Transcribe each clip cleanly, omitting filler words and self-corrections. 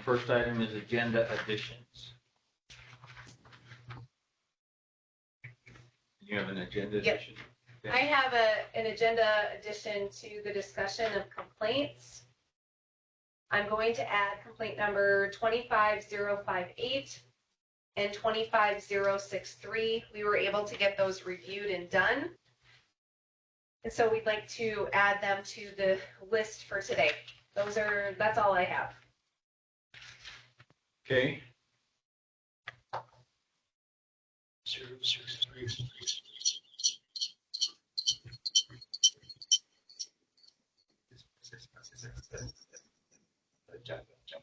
first item is agenda additions. You have an agenda Yep. addition? I have an agenda addition to the discussion of complaints. I'm going to add complaint number 25058 and 25063. We were able to get those reviewed and done. And so we'd like to add them to the list for today. That's all I have. Okay.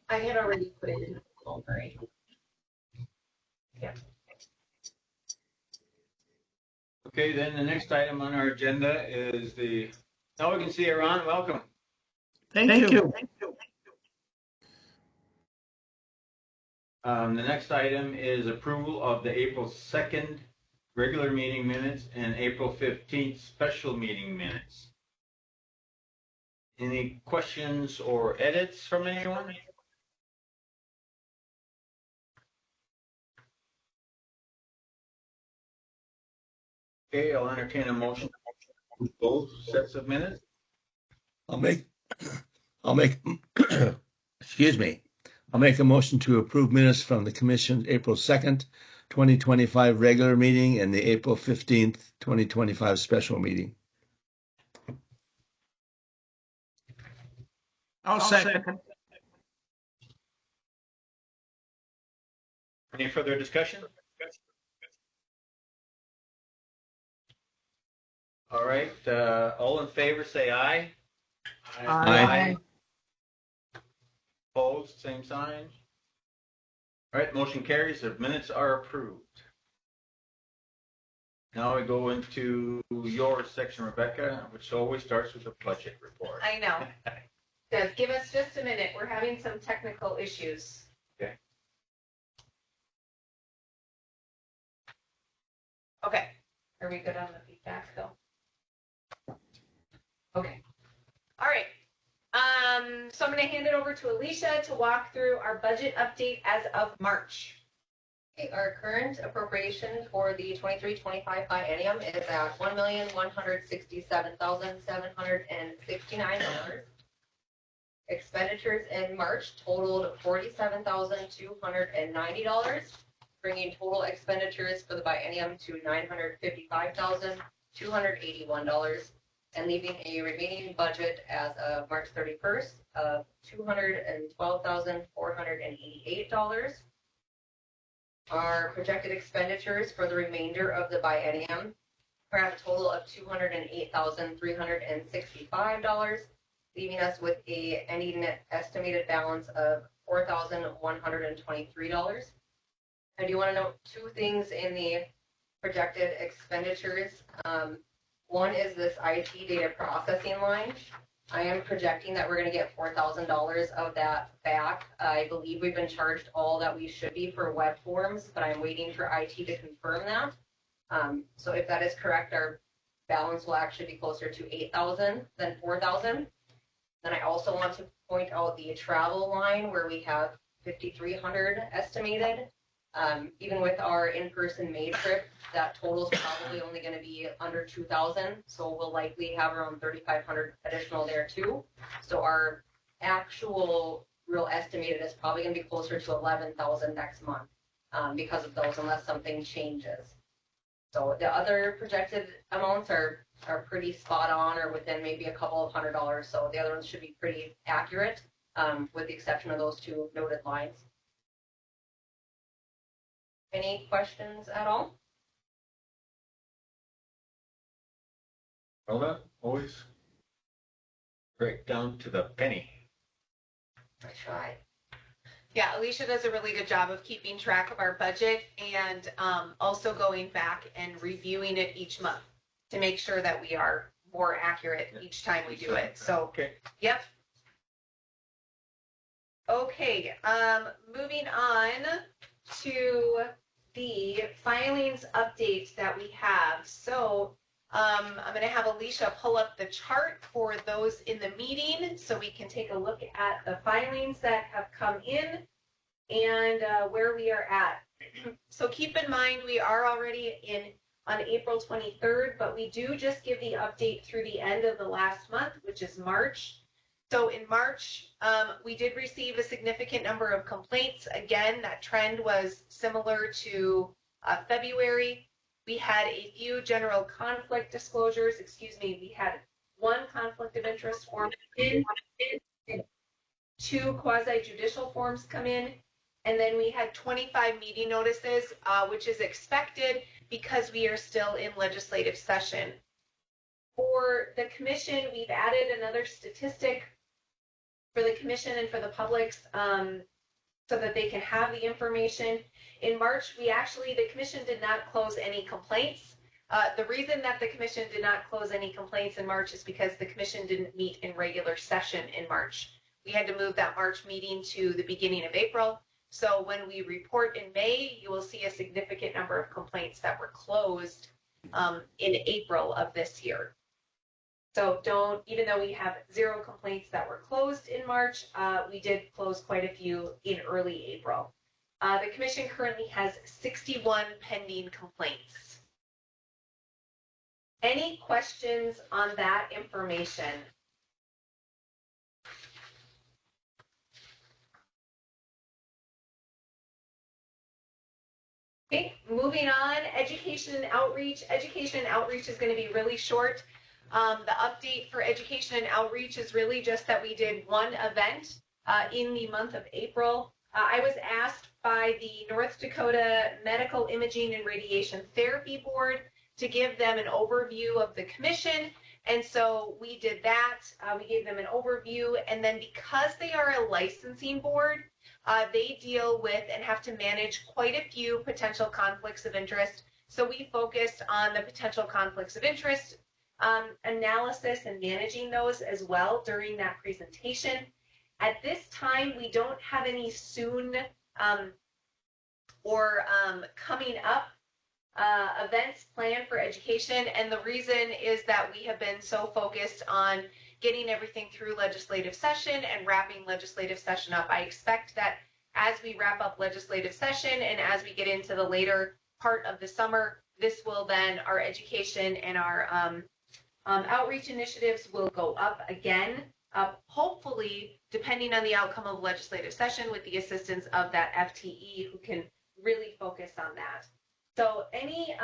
I had already put it in the folder. Yeah. Okay, then the next item on our agenda is now we can see you, Ron. Welcome. Thank you. The next item is approval of the April 2nd regular meeting minutes and April 15th special meeting minutes. Any questions or edits from anyone? Okay, I'll entertain a motion for both sets of minutes. I'll make, excuse me. I'll make a motion to approve minutes from the Commission's April 2nd, 2025 regular meeting and the April 15th, 2025 special meeting. I'll second. Any further discussion? All right, all in favor, say aye. Aye. Opposed, same sign. All right, motion carries. The minutes are approved. Now we go into your section, Rebecca, which always starts with a budget report. I know. Guys, give us just a minute. We're having some technical issues. Okay. Okay. Are we good on the feedback though? Okay. All right. So I'm going to hand it over to Alicia to walk through our budget update as of March. Okay, our current appropriation for the 23-25 biennium is at $1,167,769. Expenditures in March totaled $47,290, bringing total expenditures for the biennium to $955,281, and leaving a remaining budget as of March 31st of $212,488. Our projected expenditures for the remainder of the biennium are at a total of $208,365, leaving us with a ending estimated balance of $4,123. I do want to note two things in the projected expenditures. One is this IT data processing line. I am projecting that we're going to get $4,000 of that back. I believe we've been charged all that we should be for web forms, but I'm waiting for IT to confirm that. So if that is correct, our balance will actually be closer to $8,000 than $4,000. Then I also want to point out the travel line where we have $5,300 estimated. Even with our in-person May trip, that total is probably only going to be under $2,000. So we'll likely have around $3,500 additional there too. So our actual real estimated is probably going to be closer to $11,000 next month because of those, unless something changes. So the other projected amounts are pretty spot on or within maybe a couple of $100. So the other ones should be pretty accurate with the exception of those two noted lines. Any questions at all? Well done, always break down to the penny. I tried. Yeah, Alicia does a really good job of keeping track of our budget and also going back and reviewing it each month to make sure that we are more accurate each time we do it. So, Okay. yep. Okay, moving on to the filings updates that we have. So I'm going to have Alicia pull up the chart for those in the meeting so we can take a look at the filings that have come in and where we are at. So keep in mind, we are already on April 23rd, but we do just give the update through the end of the last month, which is March. So in March, we did receive a significant number of complaints. Again, that trend was similar to February. We had a few general conflict disclosures. We had one conflict of interest form in, 2 quasi-judicial forms come in, and then we had 25 meeting notices, which is expected because we are still in legislative session. For the commission, we've added another statistic for the commission and for the public so that they can have the information. In March, the commission did not close any complaints. The reason that the commission did not close any complaints in March is because the commission didn't meet in regular session in March. We had to move that March meeting to the beginning of April. So when we report in May, you will see a significant number of complaints that were closed in April of this year. So even though we have 0 complaints that were closed in March, we did close quite a few in early April. The commission currently has 61 pending complaints. Any questions on that information? Okay, moving on, education and outreach. Education and outreach is going to be really short. The update for education and outreach is really just that we did one event in the month of April. I was asked by the North Dakota Medical Imaging and Radiation Therapy Board to give them an overview of the commission. And so we did that. We gave them an overview. And then because they are a licensing board, they deal with and have to manage quite a few potential conflicts of interest. So we focused on the potential conflicts of interest analysis and managing those as well during that presentation. At this time, we don't have any soon or coming up events planned for education. And the reason is that we have been so focused on getting everything through legislative session and wrapping legislative session up. I expect that as we wrap up legislative session and as we get into the later part of the summer, this will then, our education and our outreach initiatives will go up again, hopefully, depending on the outcome of legislative session with the assistance of that FTE who can really focus on that. So any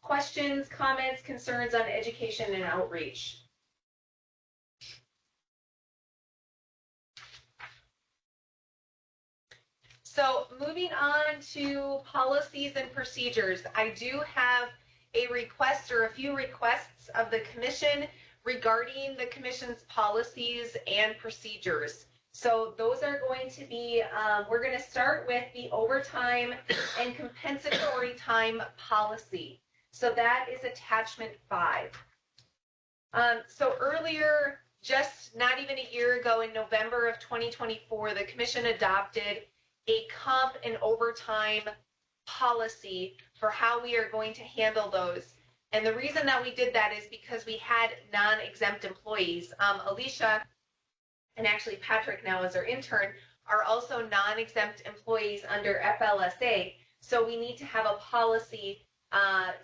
questions, comments, concerns on education and outreach? So moving on to policies and procedures, I do have a request or a few requests of the commission regarding the commission's policies and procedures. So those are going to be, we're going to start with the overtime and compensatory time policy. So that is attachment 5. So earlier, just not even a year ago in November of 2024, the commission adopted a comp and overtime policy for how we are going to handle those. And the reason that we did that is because we had non-exempt employees. Alicia and actually Patrick now as our intern are also non-exempt employees under FLSA. So we need to have a policy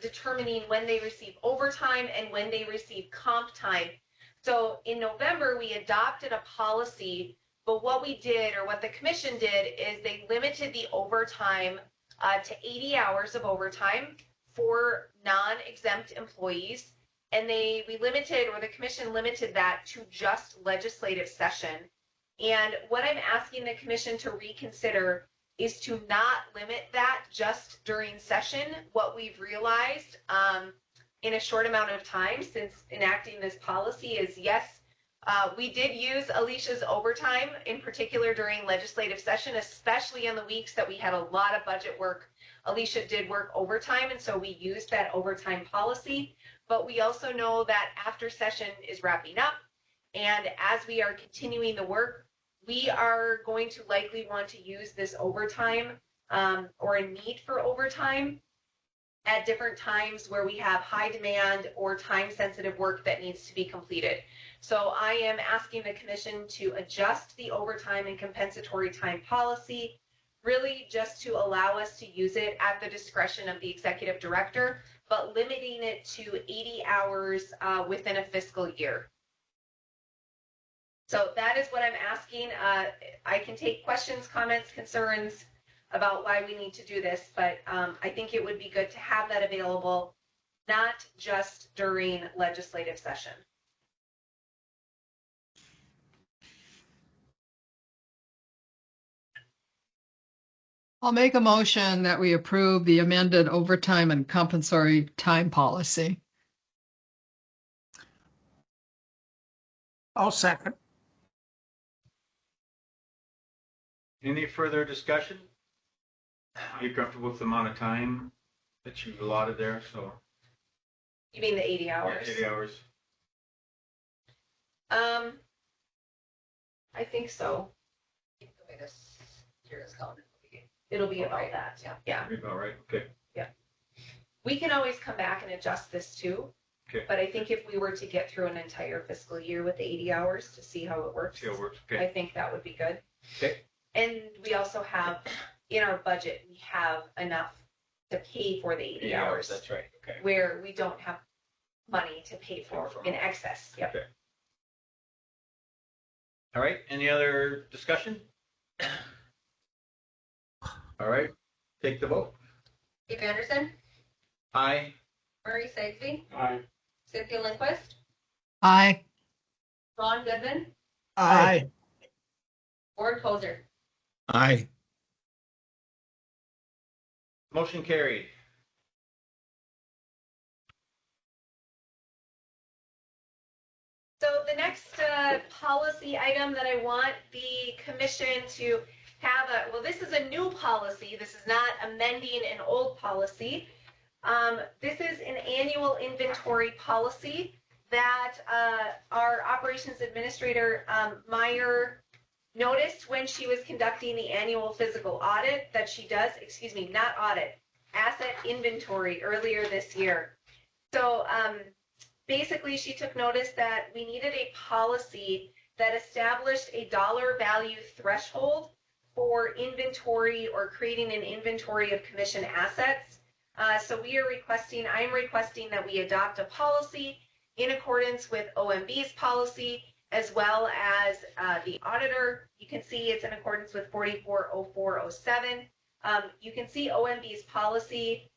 determining when they receive overtime and when they receive comp time. So in November, we adopted a policy, but what we did, or what the commission did, is they limited the overtime to 80 hours of overtime for non-exempt employees. And we limited, or the commission limited that to just legislative session. And what I'm asking the commission to reconsider is to not limit that just during session. What we've realized in a short amount of time since enacting this policy is, yes, we did use Alicia's overtime, in particular during legislative session, especially in the weeks that we had a lot of budget work. Alicia did work overtime, and so we used that overtime policy. But we also know that after session is wrapping up, and as we are continuing the work, we are going to likely want to use this overtime or a need for overtime at different times where we have high demand or time-sensitive work that needs to be completed. So I am asking the commission to adjust the overtime and compensatory time policy, really just to allow us to use it at the discretion of the executive director, but limiting it to 80 hours within a fiscal year. So that is what I'm asking. I can take questions, comments, concerns about why we need to do this, but I think it would be good to have that available, not just during legislative session. I'll make a motion that we approve the amended overtime and compensatory time policy. I'll second. Any further discussion? Are you comfortable with the amount of time that you've allotted there? So You mean the 80 hours? 80 hours. I think so. The way this year is going. It'll be about that. Yeah. Yeah. Be about right. Okay. We can always come back and adjust this too. Okay. But I think if we were to get through an entire fiscal year with 80 hours to see how it works, See how it works. I Okay. think that would be good. Okay. And we also have, in our budget, we have enough to pay for the 80 hours. That's right. Okay. Where we don't have money to pay for in excess. Yep. Okay. All right. Any other discussion? All right. Take the vote. Dave Anderson, Aye. Murray Sigsby, Aye. Cynthia Lindquist, Aye. Ron Goodman, Aye. Ward Kozer. Aye. Motion carried. So the next policy item that I want the commission to have well, this is a new policy. This is not amending an old policy. This is an annual inventory policy that our operations administrator, Meyer, noticed when she was conducting the annual physical audit that she does, not audit, asset inventory earlier this year. So basically, she took notice that we needed a policy that established a dollar value threshold for inventory or creating an inventory of commission assets. So I'm requesting that we adopt a policy in accordance with OMB's policy, as well as the auditor. You can see it's in accordance with 440407. You can see OMB's policy,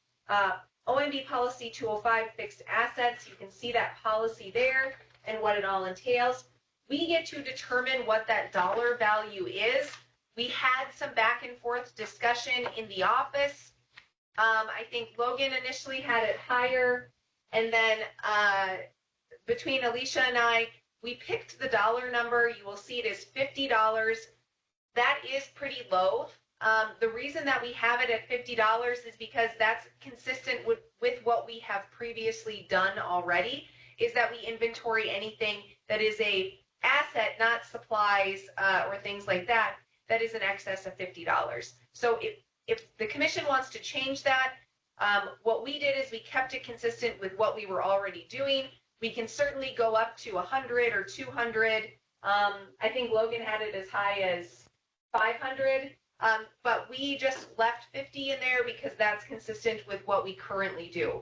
OMB policy 205, fixed assets. You can see that policy there and what it all entails. We get to determine what that dollar value is. We had some back and forth discussion in the office. I think Logan initially had it higher, and then between Alicia and I, we picked the dollar number. You will see it is $50. That is pretty low. The reason that we have it at $50 is because that's consistent with what we have previously done already, is that we inventory anything that is a asset, not supplies or things like that, that is in excess of $50. So if the commission wants to change that, what we did is we kept it consistent with what we were already doing. We can certainly go up to 100 or 200. I think Logan had it as high as 500, but we just left 50 in there because that's consistent with what we currently do.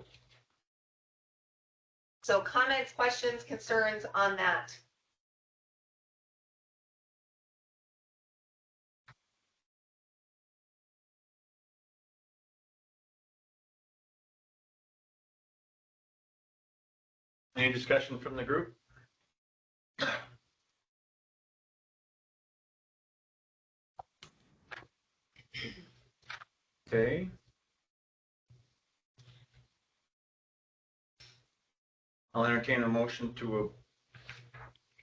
So comments, questions, concerns on that? Any discussion from the group? Okay. I'll entertain a motion to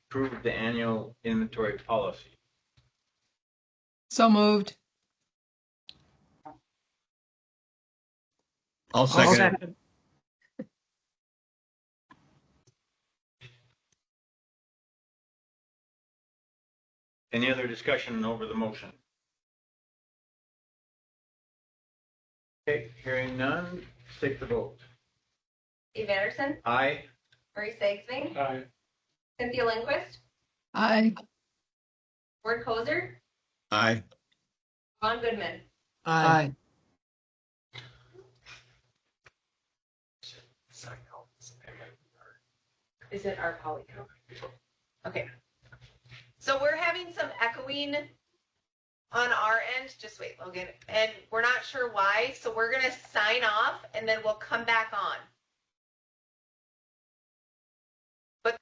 approve the annual inventory policy. So moved. I'll second it. Second. Any other discussion over the motion? Okay, hearing none, take the vote. Dave Anderson, Aye. Murray Sigsby, Aye. Cynthia Lindquist, Aye. Ward Kozer, Aye. Ron Goodman. Aye. Is it our polycount? Okay. So we're having some echoing on our end. Just wait, Logan. And we're not sure why. So we're going to sign off and then we'll come back on. But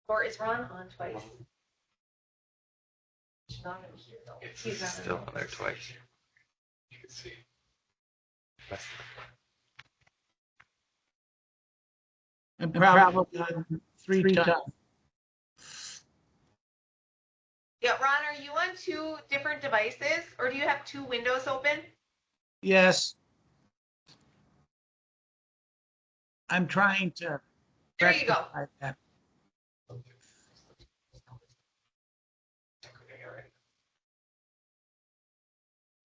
or is Ron on twice? He's not in here though. He's not Still in on there twice. You can see. And probably three times. Yeah, Ron, are you on two different devices or do you have two windows open? Yes. I'm trying to. There you go. rectify that.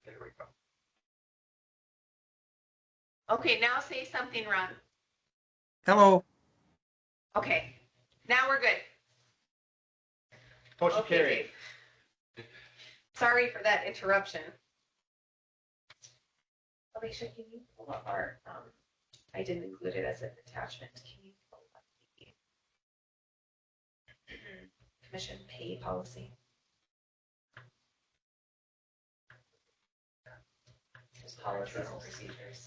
There we go. Okay, now say something, Ron. Hello. Okay, now we're good. Motion Okay, carried. Dave. Sorry for that interruption. Alicia, can you pull up our, I didn't include it as an attachment. Can you pull up the commission pay policy? Just policies and procedures.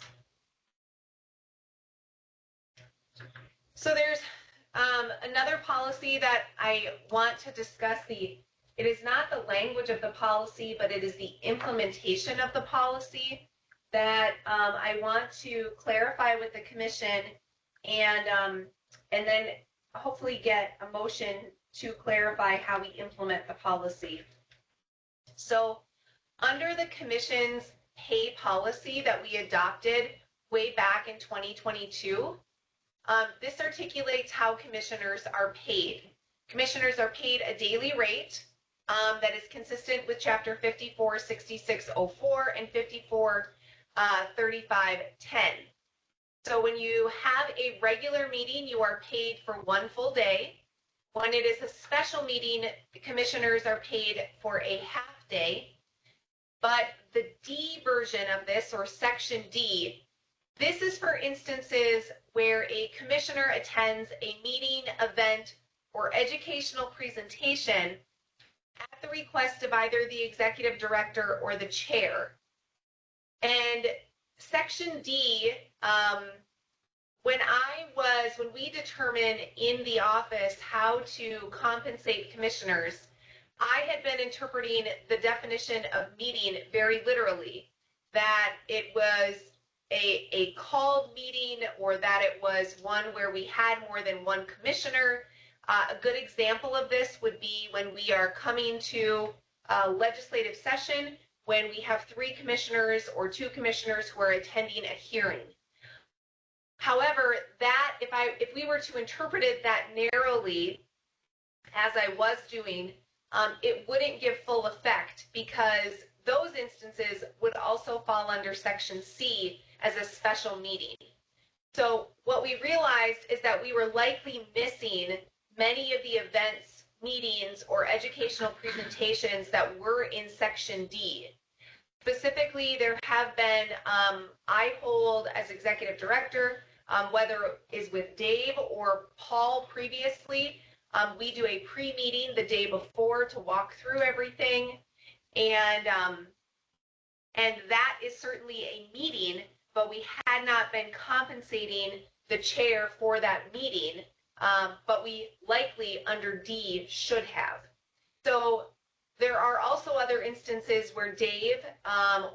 So there's another policy that I want to discuss. It is not the language of the policy, but it is the implementation of the policy that I want to clarify with the commission and then hopefully get a motion to clarify how we implement the policy. So under the commission's pay policy that we adopted way back in 2022, this articulates how commissioners are paid. Commissioners are paid a daily rate that is consistent with Chapter 546604 and 543510. So when you have a regular meeting, you are paid for one full day. When it is a special meeting, the commissioners are paid for a half day. But the D version of this, or Section D, this is for instances where a commissioner attends a meeting, event, or educational presentation at the request of either the executive director or the chair. And Section D, when we determined in the office how to compensate commissioners, I had been interpreting the definition of meeting very literally, that it was a called meeting or that it was one where we had more than one commissioner. A good example of this would be when we are coming to a legislative session, when we have 3 commissioners or 2 commissioners who are attending a hearing. However, that if we were to interpret it that narrowly, as I was doing, it wouldn't give full effect because those instances would also fall under Section C as a special meeting. So what we realized is that we were likely missing many of the events, meetings, or educational presentations that were in Section D. Specifically, there have been, I hold as executive director, whether it is with Dave or Paul previously, we do a pre-meeting the day before to walk through everything. And that is certainly a meeting, but we had not been compensating the chair for that meeting, but we likely under D should have. So there are also other instances where Dave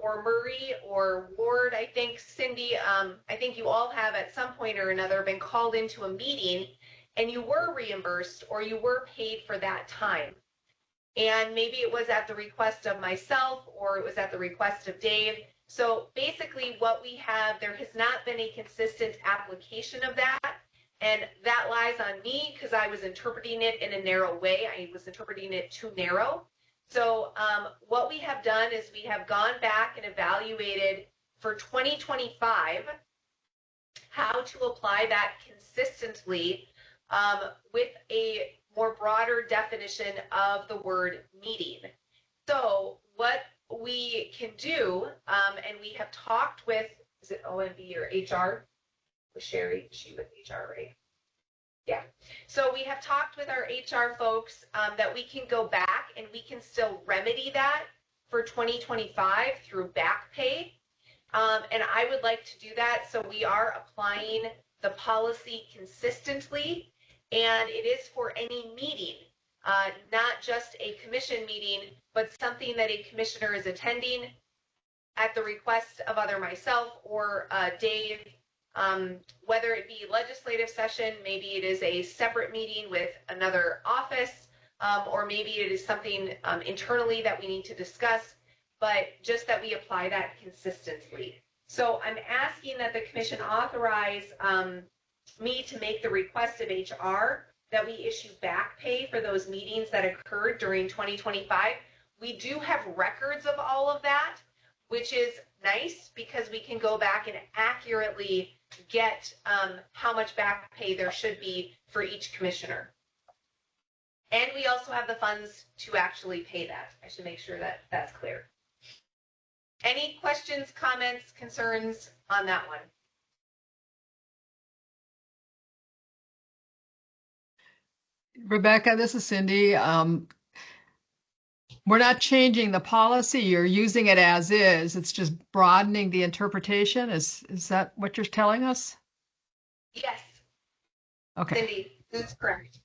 or Murray or Ward, I think Cindy, I think you all have at some point or another been called into a meeting and you were reimbursed or you were paid for that time. And maybe it was at the request of myself or it was at the request of Dave. So basically what we have, there has not been a consistent application of that. And that lies on me because I was interpreting it in a narrow way. I was interpreting it too narrow. So what we have done is we have gone back and evaluated for 2025 how to apply that consistently with a more broader definition of the word meeting. So what we can do, and we have talked with, is it OMB or HR? With Sherry, she with HR, right? Yeah. So we have talked with our HR folks that we can go back and we can still remedy that for 2025 through back pay. And I would like to do that. So we are applying the policy consistently, and it is for any meeting, not just a commission meeting, but something that a commissioner is attending at the request of either myself or Dave, whether it be legislative session, maybe it is a separate meeting with another office, or maybe it is something internally that we need to discuss, but just that we apply that consistently. So I'm asking that the commission authorize me to make the request of HR that we issue back pay for those meetings that occurred during 2025. We do have records of all of that, which is nice because we can go back and accurately get how much back pay there should be for each commissioner. And we also have the funds to actually pay that. I should make sure that that's clear. Any questions, comments, concerns on that one? Rebecca, this is Cindy. We're not changing the policy. You're using it as is. It's just broadening the interpretation. Is that what you're telling us? Yes, Okay. Cindy, that's correct.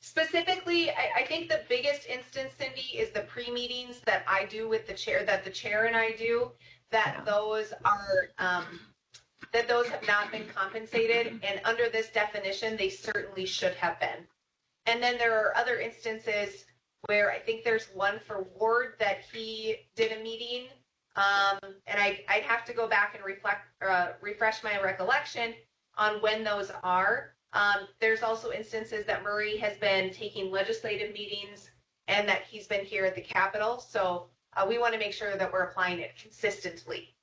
Specifically, I think the biggest instance, Cindy, is the pre-meetings that I do with the chair, that the chair and I do, that those are, that those have not been compensated. And under this definition, they certainly should have been. And then there are other instances where I think there's one for Ward that he did a meeting. And I'd have to go back and refresh my recollection on when those are. There's also instances that Murray has been taking legislative meetings and that he's been here at the Capitol. So we want to make sure that we're applying it consistently.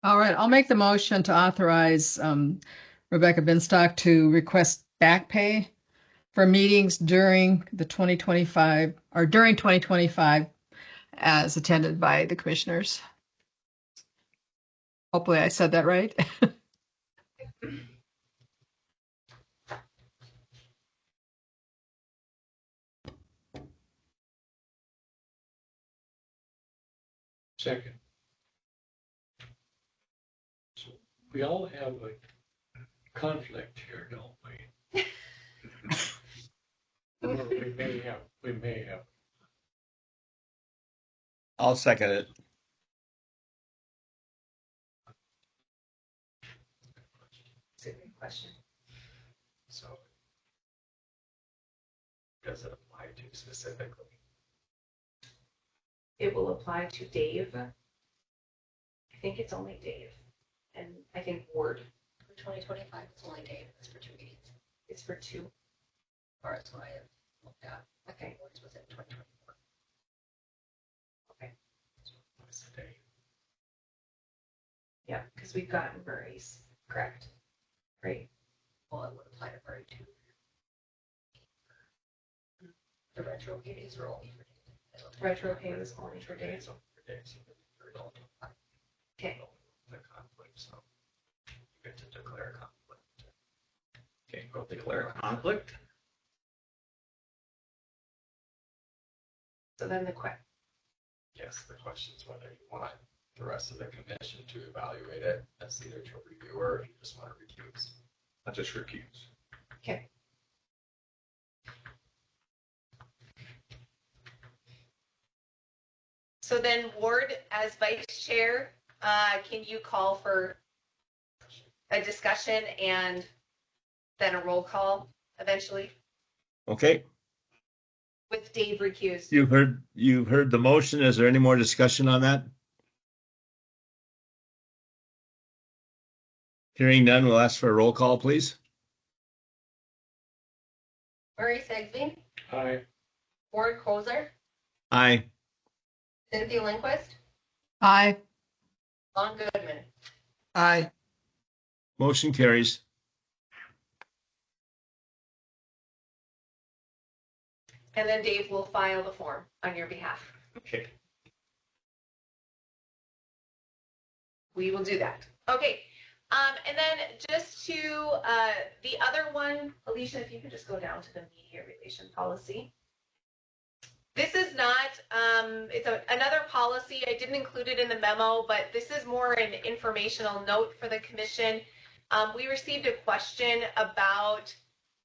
All right. I'll make the motion to authorize Rebecca Binstock to request back pay for meetings during the 2025 or during 2025 as attended by the commissioners. Hopefully I said that right. Second. So we all have a conflict here, don't we? Or we may have. I'll second it. Question. So does it apply to specifically? It will apply to Dave. I think it's only Dave. And I think Ward. For 2025, it's only Dave. It's for 2 meetings. It's for 2. Or that's what I have looked at. Okay. What's within 2024. Okay. So what's the date? Yeah, because we've gotten Murray's, correct? Right. Well, it would apply to Murray too. The retro meetings are only for Dave. Retro pay was only for Dave. So for days, Okay. the conflict, so you get to declare a conflict. Okay, go declare a conflict. So then Yes, the question is whether you want the rest of the commission to evaluate it as the neutral reviewer, or you just want to recuse. I just recuse. Okay. So then Ward, as vice chair, can you call for a discussion and then a roll call eventually Okay, with Dave recused? you've heard the motion. Is there any more discussion on that? Hearing none, we'll ask for a roll call, please. Murray Sigsby, Aye. Ward Kozer, Aye. Cynthia Lindquist, Aye. Ron Goodman. Aye. Motion carries. And then Dave will file the form on your behalf. Okay. We will do that. Okay. And then just to the other one, Alicia, if you could just go down to the media relation policy. This is not, it's another policy. I didn't include it in the memo, but this is more an informational note for the commission. We received a question about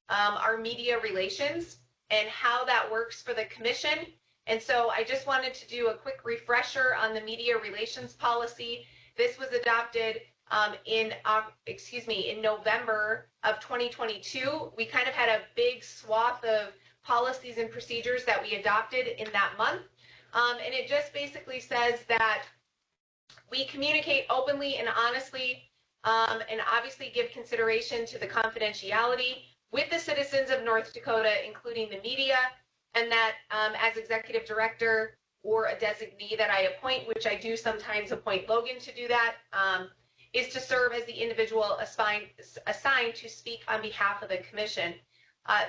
our media relations and how that works for the commission. And so I just wanted to do a quick refresher on the media relations policy. This was adopted in November of 2022. We kind of had a big swath of policies and procedures that we adopted in that month. And it just basically says that we communicate openly and honestly and obviously give consideration to the confidentiality with the citizens of North Dakota, including the media, and that as executive director or a designee that I appoint, which I do sometimes appoint Logan to do that, is to serve as the individual assigned to speak on behalf of the commission.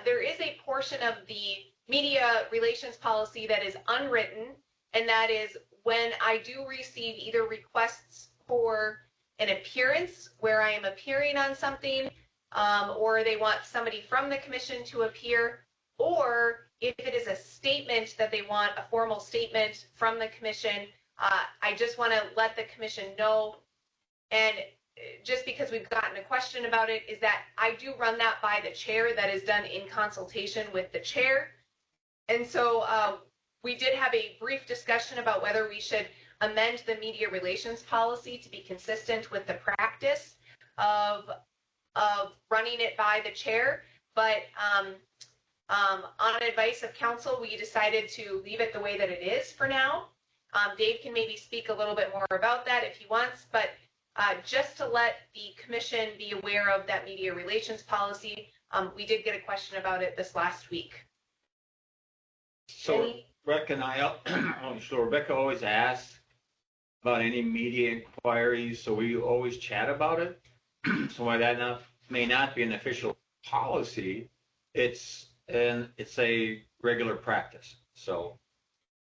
There is a portion of the media relations policy that is unwritten, and that is when I do receive either requests for an appearance where I am appearing on something, or they want somebody from the commission to appear, or if it is a statement that they want a formal statement from the commission, I just want to let the commission know. And just because we've gotten a question about it, is that I do run that by the chair. That is done in consultation with the chair. And so we did have a brief discussion about whether we should amend the media relations policy to be consistent with the practice of running it by the chair. But on advice of council, we decided to leave it the way that it is for now. Dave can maybe speak a little bit more about that if he wants, but just to let the commission be aware of that media relations policy, we did get a question about it this last week. So Rebecca always asks about any media inquiries, so we always chat about it. So while that may not be an official policy, it's a regular practice. So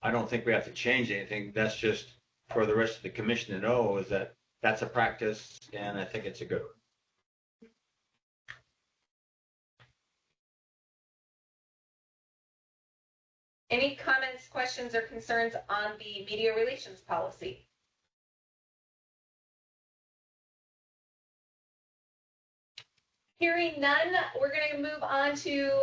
I don't think we have to change anything. That's just for the rest of the commission to know, is that that's a practice, and I think it's a good one. Any comments, questions, or concerns on the media relations policy? Hearing none, we're going to move on to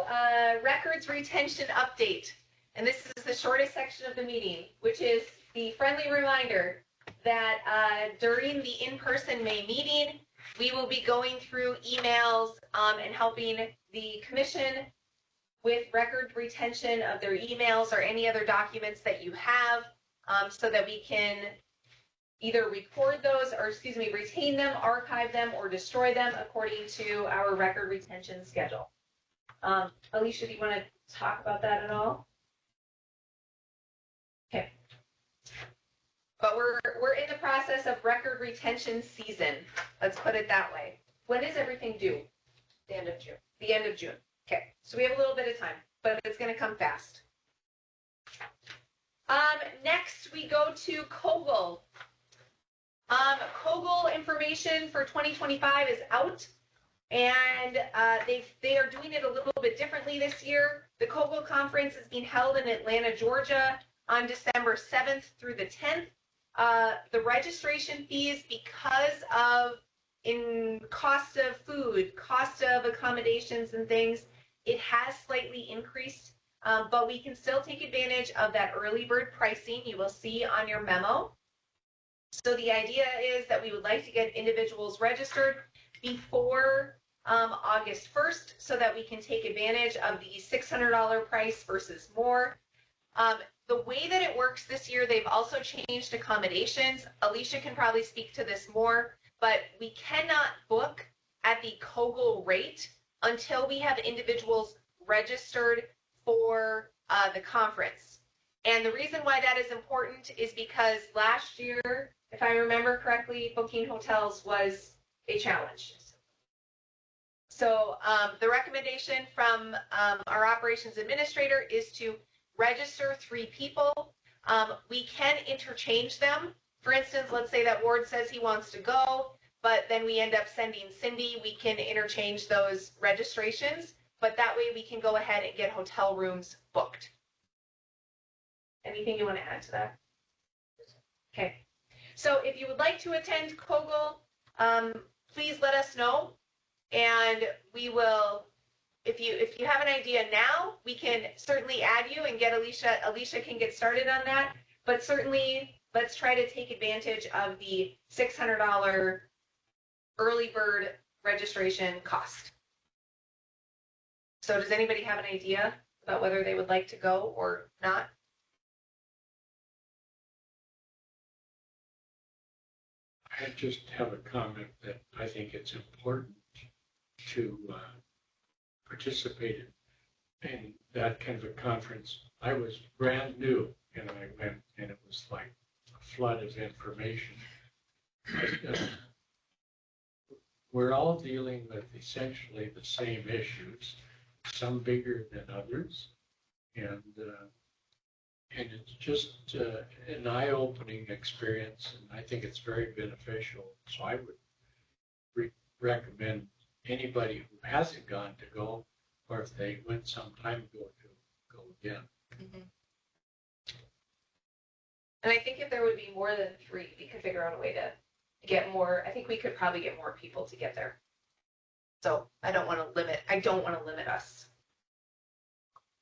records retention update. And this is the shortest section of the meeting, which is the friendly reminder that during the in-person May meeting, we will be going through emails and helping the commission with record retention of their emails or any other documents that you have, so that we can either record those or, retain them, archive them, or destroy them according to our record retention schedule. Alicia, do you want to talk about that at all? Okay. But we're in the process of record retention season. Let's put it that way. When is everything due? The end of June. The end of June. Okay, so we have a little bit of time, but it's going to come fast. Next, we go to Kogel. Kogel information for 2025 is out, and they are doing it a little bit differently this year. The Kogel conference is being held in Atlanta, Georgia on December 7th through the 10th. The registration fees, because of in cost of food, cost of accommodations and things, it has slightly increased, but we can still take advantage of that early bird pricing you will see on your memo. So the idea is that we would like to get individuals registered before August 1st so that we can take advantage of the $600 price versus more. The way that it works this year, they've also changed accommodations. Alicia can probably speak to this more, but we cannot book at the Kogel rate until we have individuals registered for the conference. And the reason why that is important is because last year, if I remember correctly, booking hotels was a challenge. So the recommendation from our operations administrator is to register 3 people. We can interchange them. For instance, let's say that Ward says he wants to go, but then we end up sending Cindy. We can interchange those registrations, but that way we can go ahead and get hotel rooms booked. Anything you want to add to that? Okay. So if you would like to attend Kogel, please let us know. And we will, if you have an idea now, we can certainly add you and get Alicia. Alicia can get started on that. But certainly, let's try to take advantage of the $600 early bird registration cost. So does anybody have an idea about whether they would like to go or not? I just have a comment that I think it's important to participate in that kind of a conference. I was brand new and I went and it was like a flood of information. We're all dealing with essentially the same issues, some bigger than others. And it's just an eye-opening experience, and I think it's very beneficial. So I would recommend anybody who hasn't gone to go, or if they went some time ago, to go again. Mm-hmm. And I think if there would be more than 3, we could figure out a way to get more. I think we could probably get more people to get there. So I don't want to limit us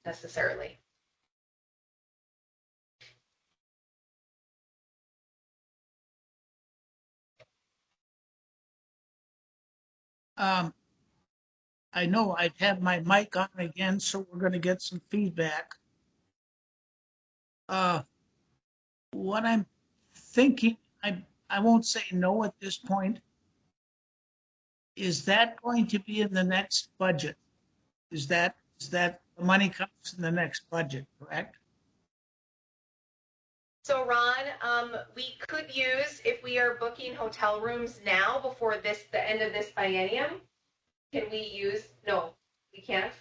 necessarily. I know I've had my mic on again, so we're going to get some feedback. What I'm thinking, I won't say no at this point. Is that going to be in the next budget? Is that the money comes in the next budget, correct? So Ron, we could use, if we are booking hotel rooms now before the end of this biennium, can we use, no, we can't?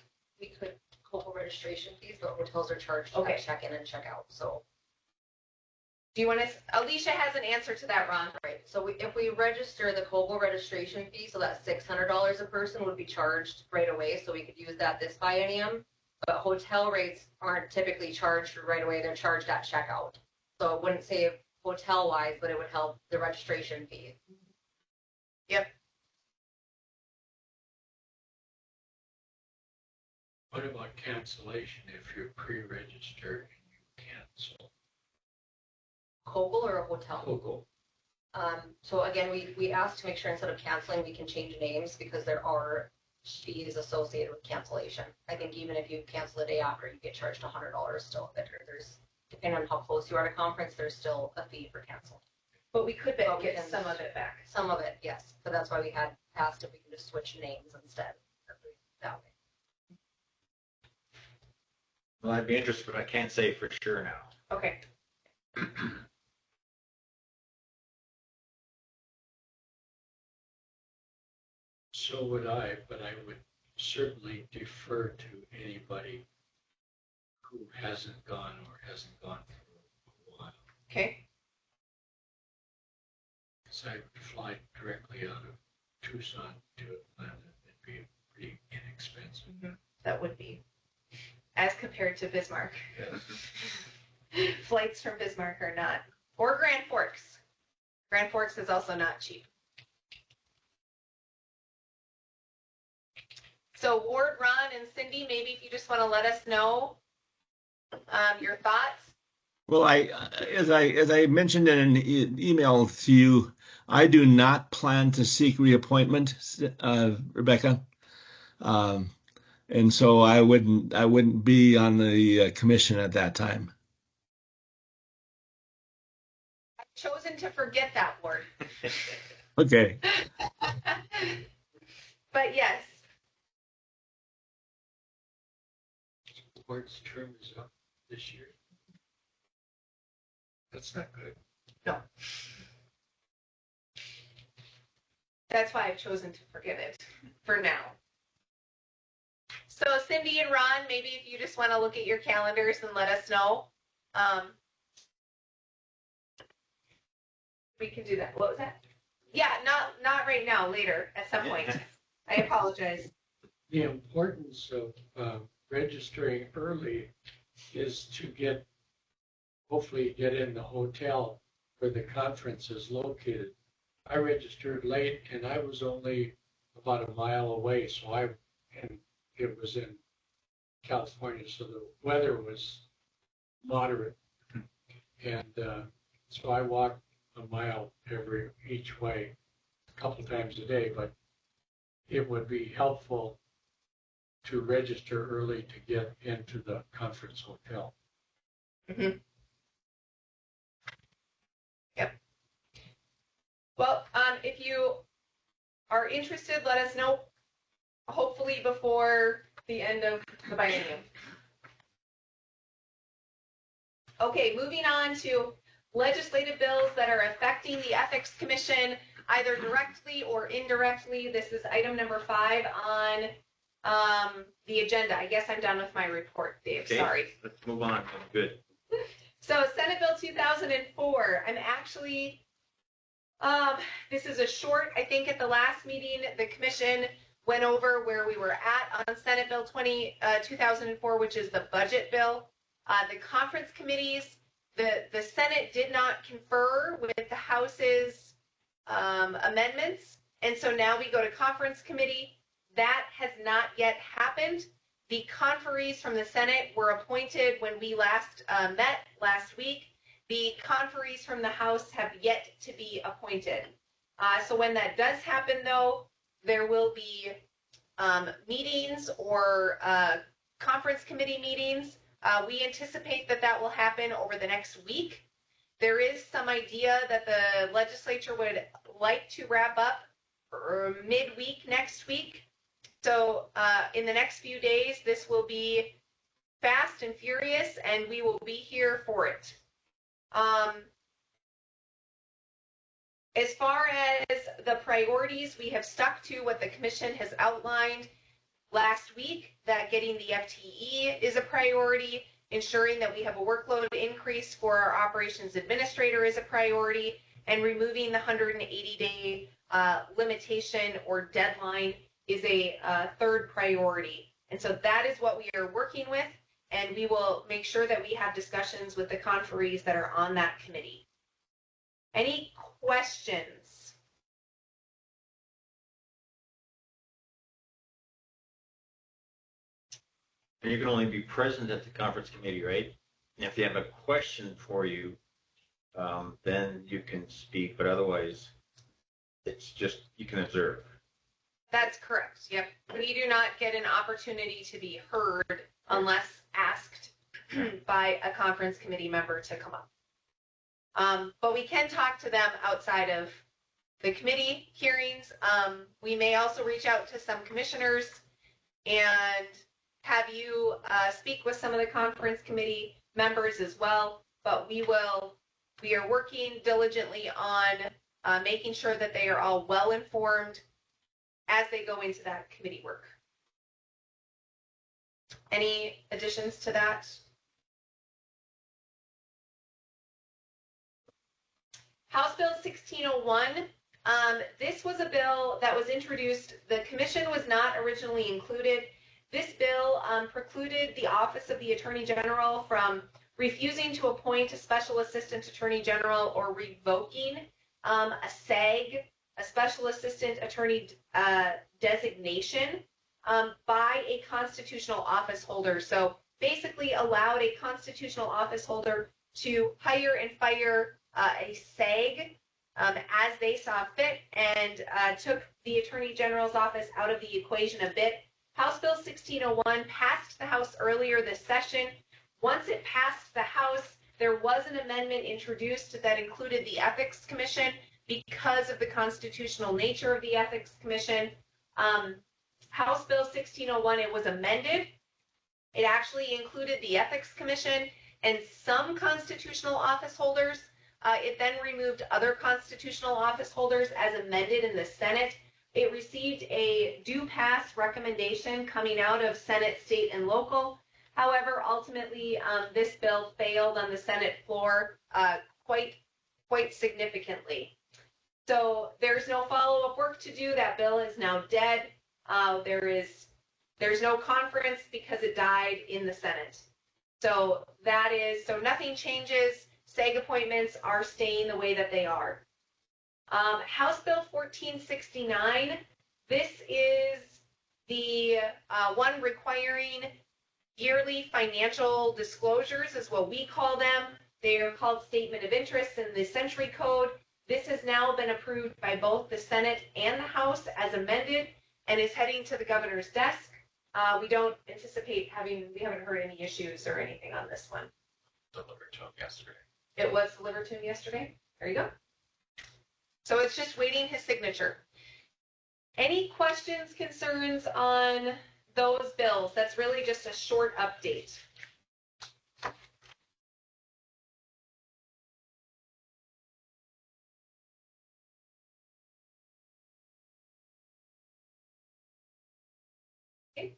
We could Kogel registration fees, but hotels are charged Okay. at check-in and check-out, so. Do you want to, Alicia has an answer to that, Ron. Right, so if we register the Kogel registration fee, so that $600 a person would be charged right away, so we could use that this biennium. But hotel rates aren't typically charged right away, they're charged at checkout. So it wouldn't save hotel-wise, but it would help the registration fee. Yep. What about cancellation if you're pre-registered and you cancel? Kogel or a hotel? Kogel. So again, we asked to make sure instead of canceling, we can change names because there are fees associated with cancellation. I think even if you cancel the day after, you get charged $100 still. There's, depending on how close you are to conference, there's still a fee for canceling. But we could But we get can- some of it back. Some of it, yes, but that's why we had asked if we can just switch names instead. That way. Well, I'd be interested, but I can't say for sure now. Okay. So would I, but I would certainly defer to anybody who hasn't gone or hasn't gone for a while. Okay. Because I would fly directly out of Tucson to Atlanta. It'd be pretty inexpensive. That would be, as compared to Bismarck. Yes. Flights from Bismarck are not, or Grand Forks. Grand Forks is also not cheap. So Ward, Ron, and Cindy, maybe if you just want to let us know your thoughts. Well, as I mentioned in an email to you, I do not plan to seek reappointment, Rebecca. And so I wouldn't be on the commission at that time. I've chosen to forget that word. Okay. But yes, Ward's term is up this year. That's not good. That's why I've chosen to forget it for now. So Cindy and Ron, maybe if you just want to look at your calendars and let us know. We can do that. What was that? Yeah, not right now, later at some point. I apologize. The importance of registering early is to hopefully get in the hotel where the conference is located. I registered late and I was only about a mile away, and it was in California, so the weather was moderate. And so I walked a mile each way a couple times a day, but it would be helpful to register early to get into the conference hotel. Mm-hmm. Yep. Well, if you are interested, let us know, hopefully before the end of the biennium. Okay, moving on to legislative bills that are affecting the Ethics Commission, either directly or indirectly. This is item number 5 on the agenda. I guess I'm done with my report, Dave. Okay, sorry. Let's move on. Good. So Senate Bill 2004, I'm actually, this is a short, I think at the last meeting, the commission went over where we were at on Senate Bill 2004, which is the budget bill. The conference committees, the Senate did not confer with the House's amendments. And so now we go to conference committee. That has not yet happened. The conferees from the Senate were appointed when we last met last week. The conferees from the House have yet to be appointed. So when that does happen, though, there will be meetings or conference committee meetings. We anticipate that will happen over the next week. There is some idea that the legislature would like to wrap up midweek next week. So in the next few days, this will be fast and furious, and we will be here for it. As far as the priorities, we have stuck to what the commission has outlined last week, that getting the FTE is a priority, ensuring that we have a workload increase for our operations administrator is a priority, and removing the 180-day limitation or deadline is a third priority. And so that is what we are working with, and we will make sure that we have discussions with the conferees that are on that committee. Any questions? And you can only be present at the conference committee, right? And if they have a question for you, then you can speak, but otherwise, it's just, you can observe. That's correct. Yep. We do not get an opportunity to be heard unless asked by a conference committee member to come up. But we can talk to them outside of the committee hearings. We may also reach out to some commissioners and have you speak with some of the conference committee members as well. But we are working diligently on making sure that they are all well informed as they go into that committee work. Any additions to that? House Bill 1601. This was a bill that was introduced. The commission was not originally included. This bill precluded the Office of the Attorney General from refusing to appoint a Special Assistant Attorney General or revoking a SAG, a Special Assistant Attorney designation by a constitutional office holder. So basically allowed a constitutional office holder to hire and fire a SAG as they saw fit, and took the Attorney General's office out of the equation a bit. House Bill 1601 passed the House earlier this session. Once it passed the House, there was an amendment introduced that included the Ethics Commission because of the constitutional nature of the Ethics Commission. House Bill 1601, it was amended. It actually included the Ethics Commission and some constitutional office holders. It then removed other constitutional office holders as amended in the Senate. It received a due pass recommendation coming out of Senate, state, and local. However, ultimately, this bill failed on the Senate floor quite significantly. So there's no follow-up work to do. That bill is now dead. There's no conference because it died in the Senate. So nothing changes. SAG appointments are staying the way that they are. House Bill 1469. This is the one requiring yearly financial disclosures, is what we call them. They are called statement of interest in the Century Code. This has now been approved by both the Senate and the House as amended and is heading to the governor's desk. We don't anticipate we haven't heard any issues or anything on this one. Delivered to him yesterday. It was delivered to him yesterday. There you go. So it's just waiting his signature. Any questions, concerns on those bills? That's really just a short update. Okay.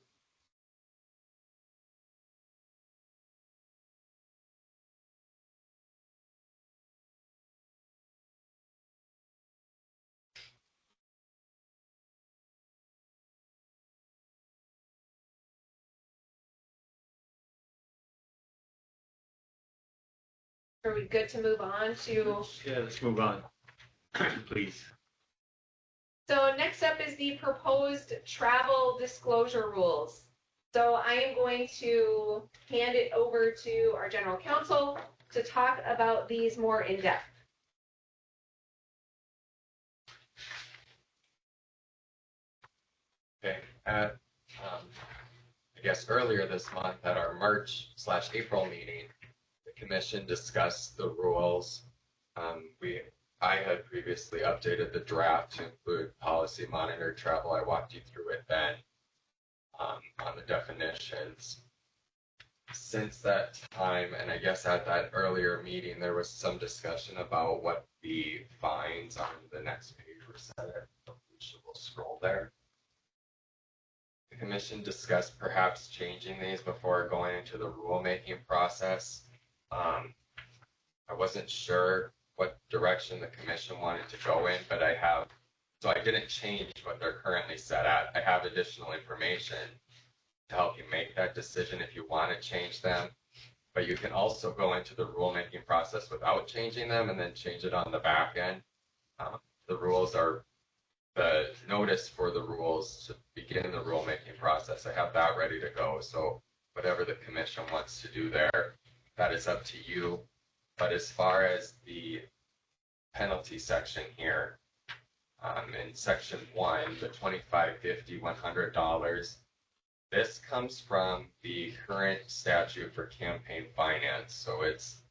Are we good to move on to? Yeah, let's move on, please. So next up is the proposed travel disclosure rules. So I am going to hand it over to our general counsel to talk about these more in depth. Okay, I guess earlier this month at our March/April meeting, the commission discussed the rules. I had previously updated the draft to include policy monitor travel. I walked you through it then on the definitions. Since that time, and I guess at that earlier meeting, there was some discussion about what the fines on the next page were set at. We'll scroll there. The commission discussed perhaps changing these before going into the rulemaking process. I wasn't sure what direction the commission wanted to go in, but so I didn't change what they're currently set at. I have additional information to help you make that decision if you want to change them. But you can also go into the rulemaking process without changing them and then change it on the back end. The notice for the rules to begin the rulemaking process, I have that ready to go. So whatever the commission wants to do there, that is up to you. But as far as the penalty section here, in section 1, the $25, $50, $100, this comes from the current statute for campaign finance. So it's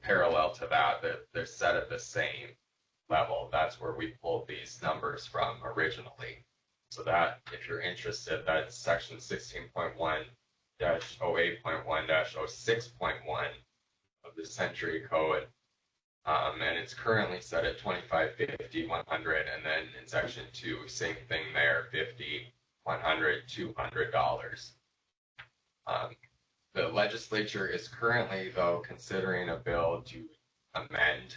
parallel to that they're set at the same level. That's where we pulled these numbers from originally. So that, if you're interested, that's section 16.1-08.1-06.1 of the Century Code. And it's currently set at $25, $50, $100, and then in section 2, same thing there, $50, $100, $200. The legislature is currently, though, considering a bill to amend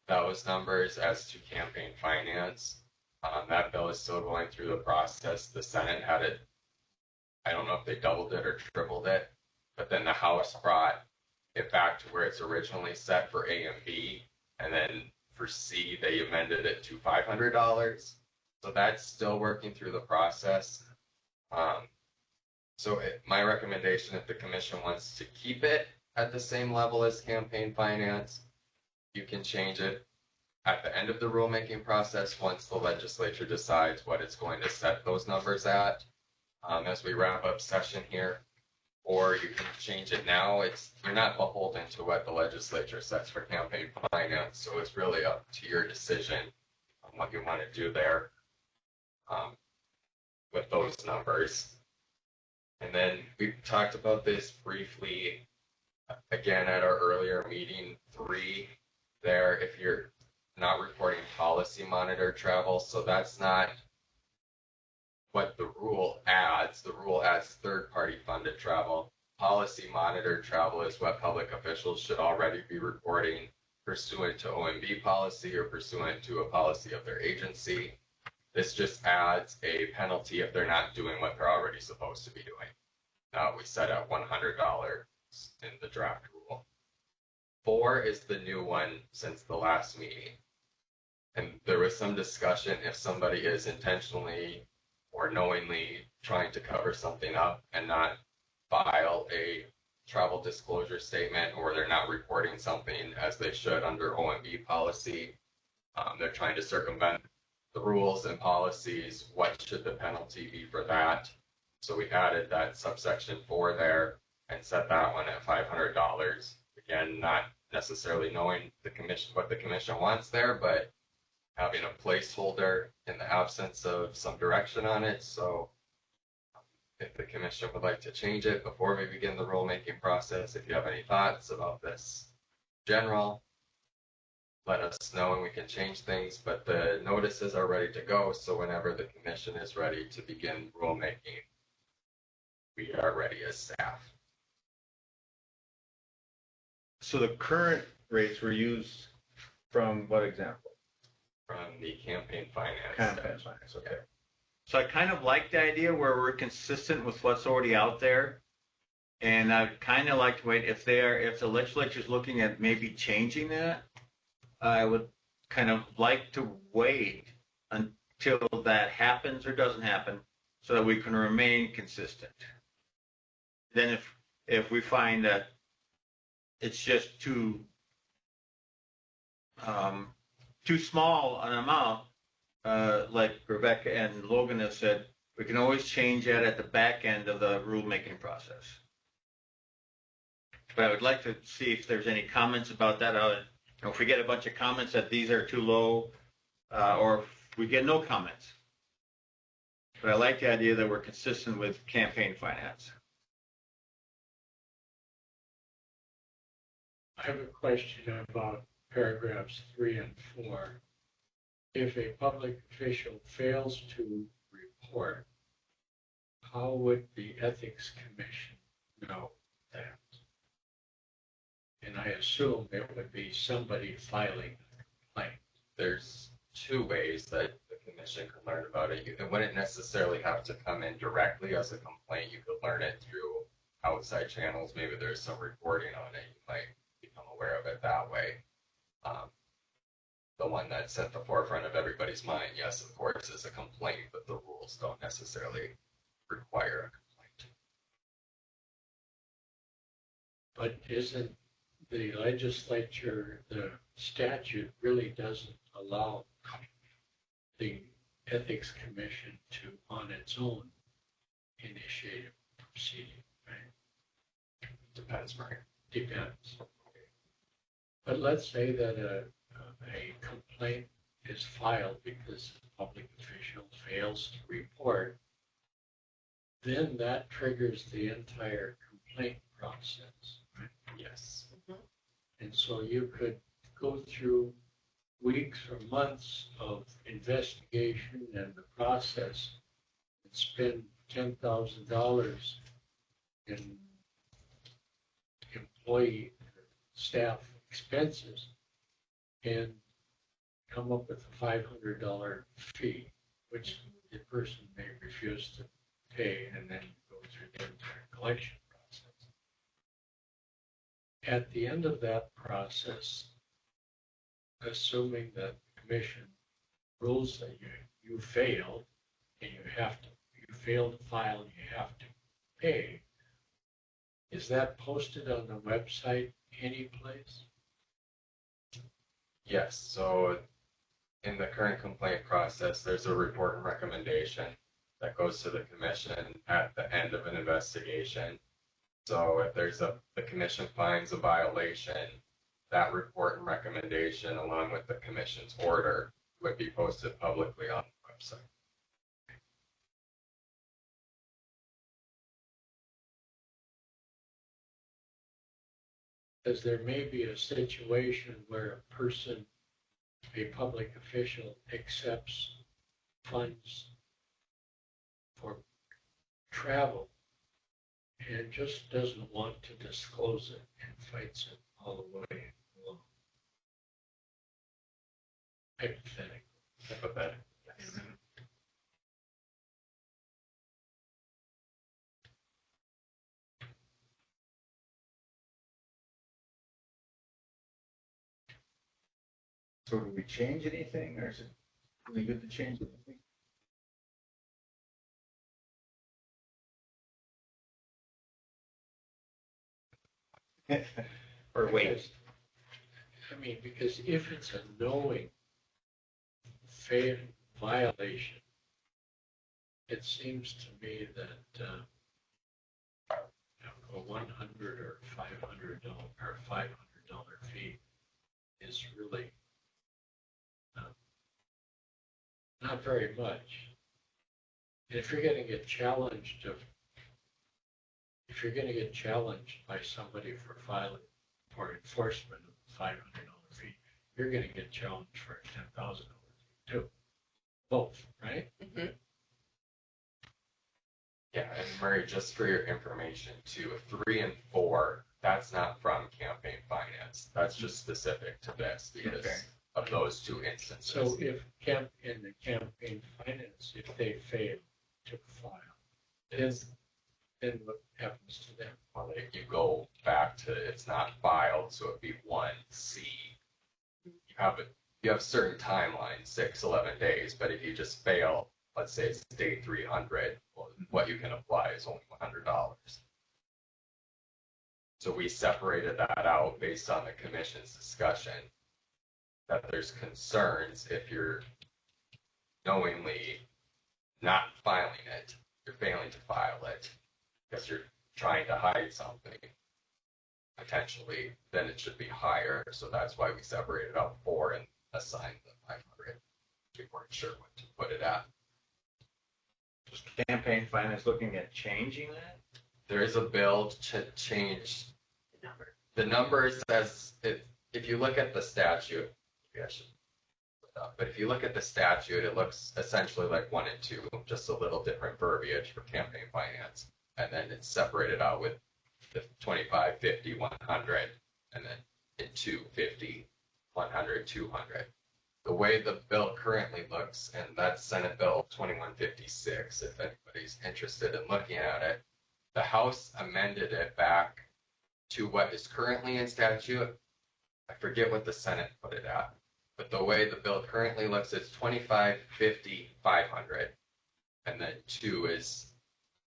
those numbers as to campaign finance. That bill is still going through the process. The Senate had it, I don't know if they doubled it or tripled it, but then the House brought it back to where it's originally set for A and B, and then for C, they amended it to $500. So that's still working through the process. My recommendation, if the commission wants to keep it at the same level as campaign finance, you can change it at the end of the rulemaking process once the legislature decides what it's going to set those numbers at as we wrap up session here. Or you can change it now. You're not beholden to what the legislature sets for campaign finance, so it's really up to your decision on what you want to do there with those numbers. And then we talked about this briefly again, at our earlier meeting 3 there, if you're not reporting policy monitor travel, so that's not what the rule adds. The rule adds third-party funded travel. Policy monitor travel is what public officials should already be reporting pursuant to OMB policy or pursuant to a policy of their agency. This just adds a penalty if they're not doing what they're already supposed to be doing. We set at $100 in the draft rule. 4 is the new one since the last meeting. And there was some discussion if somebody is intentionally or knowingly trying to cover something up and not file a travel disclosure statement, or they're not reporting something as they should under OMB policy. They're trying to circumvent the rules and policies. What should the penalty be for that? So we added that subsection 4 there and set that one at $500. Again, not necessarily knowing the commission, what the commission wants there, but having a placeholder in the absence of some direction on it. So if the commission would like to change it before we begin the rulemaking process, if you have any thoughts about this general, let us know and we can change things. But the notices are ready to go. So whenever the commission is ready to begin rulemaking, we are ready as staff. So the current rates were used from what example? From the campaign finance. Campaign finance, okay. So I kind of like the idea where we're consistent with what's already out there. And I'd kind of like to wait if the legislature is looking at maybe changing that, I would kind of like to wait until that happens or doesn't happen so that we can remain consistent. Then if we find that it's just too small an amount, like Rebecca and Logan have said, we can always change that at the back end of the rulemaking process. But I would like to see if there's any comments about that. If we get a bunch of comments that these are too low, or if we get no comments. But I like the idea that we're consistent with campaign finance. I have a question about paragraphs 3 and 4. If a public official fails to report, how would the Ethics Commission know that? And I assume it would be somebody filing a complaint. There's 2 ways that the commission could learn about it. It wouldn't necessarily have to come in directly as a complaint. You could learn it through outside channels. Maybe there's some reporting on it. You might become aware of it that way. The one that's at the forefront of everybody's mind, yes, of course, is a complaint, but the rules don't necessarily require a complaint. But isn't the legislature, the statute really doesn't allow the Ethics Commission to, on its own, initiate a proceeding, right? Depends, Mark. Depends. But let's say that a complaint is filed because a public official fails to report, then that triggers the entire complaint process, right? Yes. And so you could go through weeks or months of investigation and the process and spend $10,000 in employee staff expenses and come up with a $500 fee, which the person may refuse to pay, and then go through the entire collection process. At the end of that process, assuming that the commission rules that you failed and you failed to file and you have to pay, is that posted on the website any place? Yes. So in the current complaint process, there's a report and recommendation that goes to the commission at the end of an investigation. So if the commission finds a violation, that report and recommendation, along with the commission's order, would be posted publicly on the website. Because there may be a situation where a person, a public official, accepts funds for travel and just doesn't want to disclose it and fights it all the way along. Hypothetical. Yes. So do we change anything, or is it really good to change anything? Or wait? Because- I mean, because if it's a knowing violation, it seems to me that a $100 or $500 or $500 fee is really not very much. And if you're going to get challenged by somebody for filing for enforcement of a $500 fee, you're going to get challenged for a $10,000 fee too. Both, right? Mhm. Yeah, and Murray, just for your information too, 3 and 4, that's not from campaign finance. That's just specific to this because Okay. of those 2 instances. So if in the campaign finance, if they fail to file, then what happens to them? Well, if you go back to it's not filed, so it'd be 1C. You have certain timelines, 6, 11 days, but if you just fail, let's say it's day 300, well, what you can apply is only $100. So we separated that out based on the commission's discussion, that there's concerns if you're knowingly not filing it, you're failing to file it, because you're trying to hide something, potentially, then it should be higher. So that's why we separated out 4 and assigned the 500. We weren't sure what to put it at. Just campaign finance looking at changing that? There is a bill to change The number. the numbers as if you look at the statute, maybe I should put it up, but if you look at the statute, it looks essentially like 1 and 2, just a little different verbiage for campaign finance. And then it's separated out with the 25, 50, 100, and then in 2, 50, 100, 200. The way the bill currently looks, and that's Senate Bill 2156, if anybody's interested in looking at it, the House amended it back to what is currently in statute. I forget what the Senate put it at, but the way the bill currently looks, it's 25, 50, 500, and then 2 is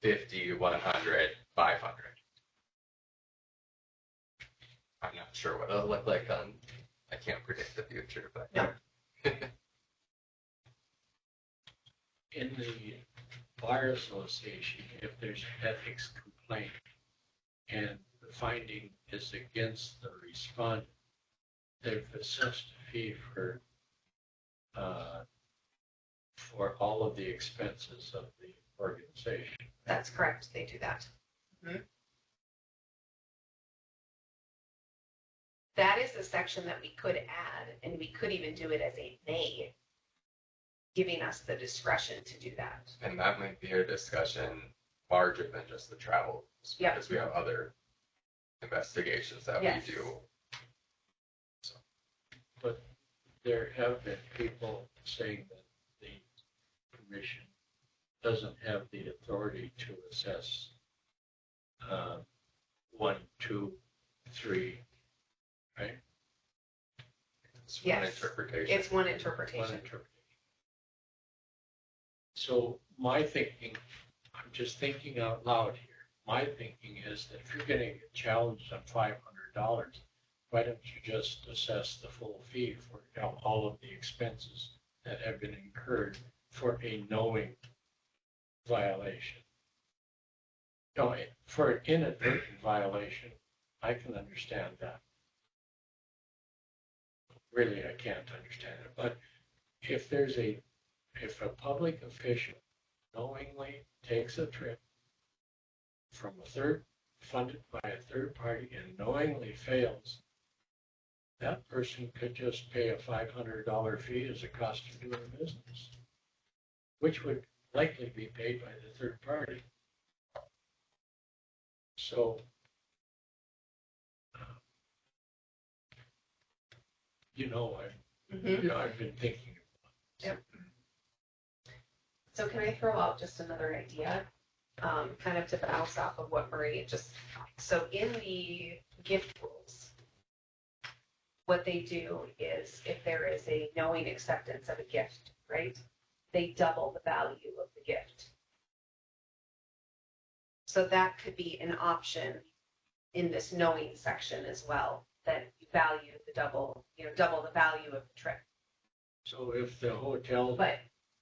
50, 100, 500. I'm not sure what it'll look like I can't predict the future, but. No. In the Bar Association, if there's an ethics complaint and the finding is against the respondent, they've assessed a fee for all of the expenses of the organization. That's correct. They do that. Mhm. That is a section that we could add, and we could even do it as a may, giving us the discretion to do that. And that might be a discussion larger than just the travel. Yep. Because we have other investigations that Yes. we do. But there have been people saying that the commission doesn't have the authority to assess 1, 2, 3, right? It's one Yes. interpretation. It's one One interpretation. interpretation. So my thinking, I'm just thinking out loud here. My thinking is that if you're going to get challenged on $500, why don't you just assess the full fee for all of the expenses that have been incurred for a knowing violation? No, for an inadvertent violation, I can understand that. Really, I can't understand it. But if a public official knowingly takes a trip from a third funded by a third party and knowingly fails, that person could just pay a $500 fee as a cost of doing business, which would likely be paid by the third party. So, I've been thinking. Yep. So can I throw out just another idea, kind of to bounce off of what Marie just, so in the gift rules, what they do is if there is a knowing acceptance of a gift, right? They double the value of the gift. So that could be an option in this knowing section as well, that you value the double the value of the trip. So if the hotel, But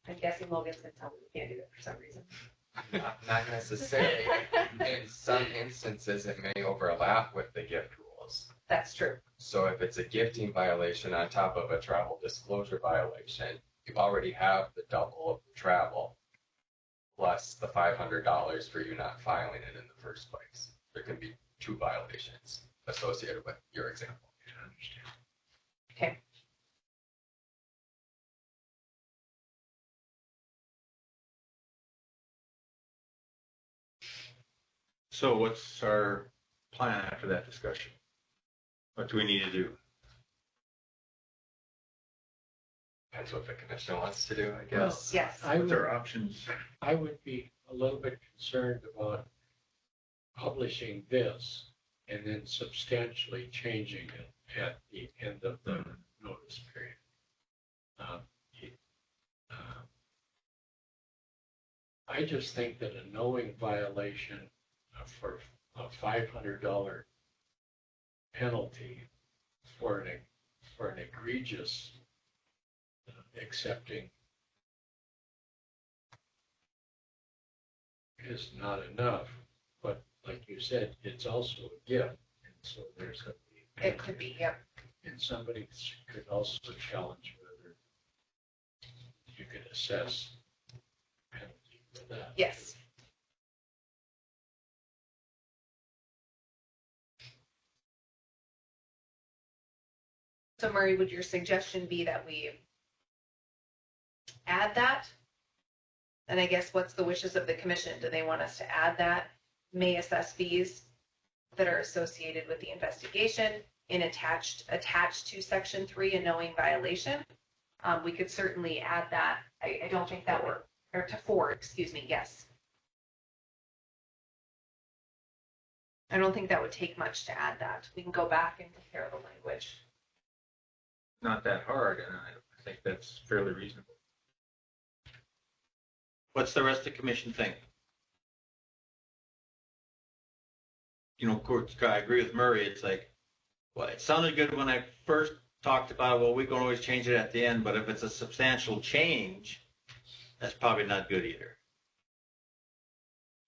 I'm guessing Logan's gonna tell me we can't do that for some reason. Not necessarily. In some instances, it may overlap with the gift rules. That's true. So if it's a gifting violation on top of a travel disclosure violation, you already have the double of the travel plus the $500 for you not filing it in the first place. There can be 2 violations associated with your example. Okay. So what's our plan after that discussion? What do we need to do? Depends what the commission wants to do, I guess. Yes. What's our options? I would be a little bit concerned about publishing this and then substantially changing it at the end of the notice period. I just think that a knowing violation for a $500 penalty for an egregious accepting is not enough. But like you said, it's also a gift, and so there's a It could be, yep. and somebody could also challenge whether you could assess penalty for that. Yes. So Murray, would your suggestion be that we add that? And I guess what's the wishes of the commission? Do they want us to add that? May assess fees that are associated with the investigation in attached to section 3, a knowing violation. We could certainly add that. I don't think that would, or to 4, excuse me, yes. I don't think that would take much to add that. We can go back and compare the language. Not that hard, and I think that's fairly reasonable. What's the rest of the commission think? Of course, I agree with Murray. It's like, well, it sounded good when I first talked about it. Well, we can always change it at the end, but if it's a substantial change, that's probably not good either.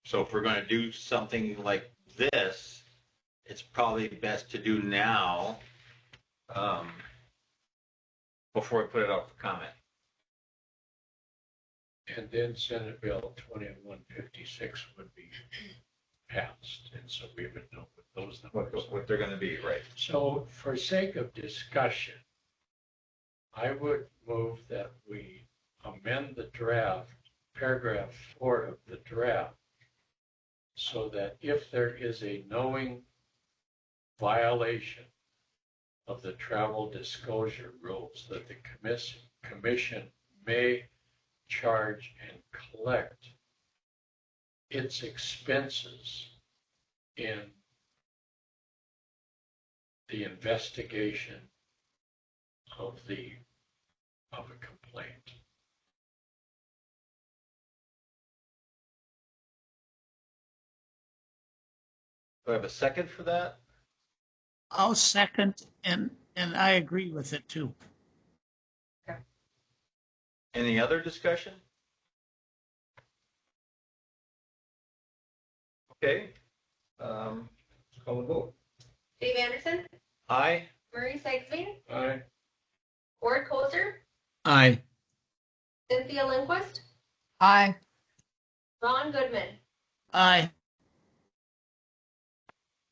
So if we're going to do something like this, it's probably best to do now before we put it out for comment. And then Senate Bill 2156 would be passed, and so we would know what those numbers What they're going to be, right? So for sake of discussion, I would move that we amend the draft, paragraph 4 of the draft, so that if there is a knowing violation of the travel disclosure rules, that the commission may charge and collect its expenses in the investigation of a complaint. Do I have a second for that? I'll second, and I agree with it too. Any other discussion? Okay. Let's call the vote. Dave Anderson, Aye. Murray Seigsveen, Aye. Ward Kozer, Aye. Cynthia Lindquist, Aye. Ron Goodman. Aye.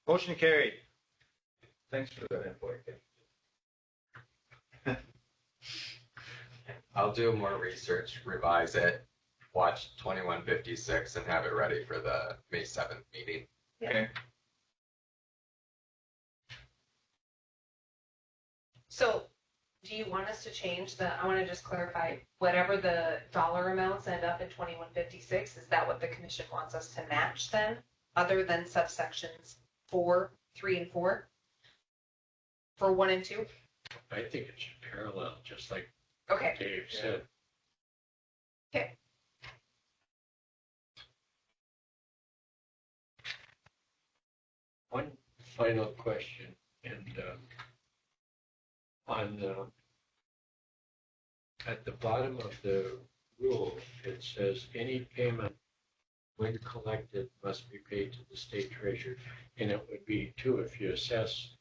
Motion carried. Thanks for that input. I'll do more research, revise it, watch 2156 and have it ready for the May 7th meeting. Okay. So do you want us to change I want to just clarify, whatever the dollar amounts end up in 2156, is that what the commission wants us to match then? Other than subsections 4, 3, and 4? For 1 and 2? I think it should parallel, just like Okay. Dave said. Okay. One final question, and at the bottom of the rule, it says any payment when collected must be paid to the state treasurer, and it would be too if you assess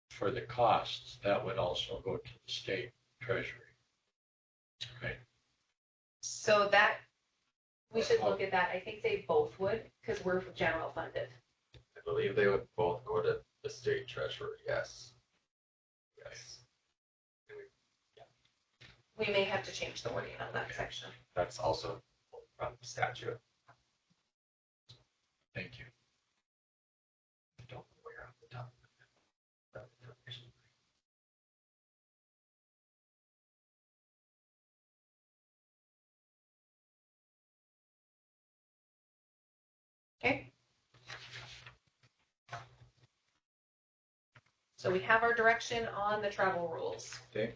for the costs, that would also go to the state treasury. Right. So that, we should look at that. I think they both would, because we're general funded. I believe they would both go to the state treasurer, yes. Yes. We may have to change the wording on that section. That's also from the statute. Thank you. I don't know where off the top of that information. Okay. So we have our direction on the travel rules. Okay.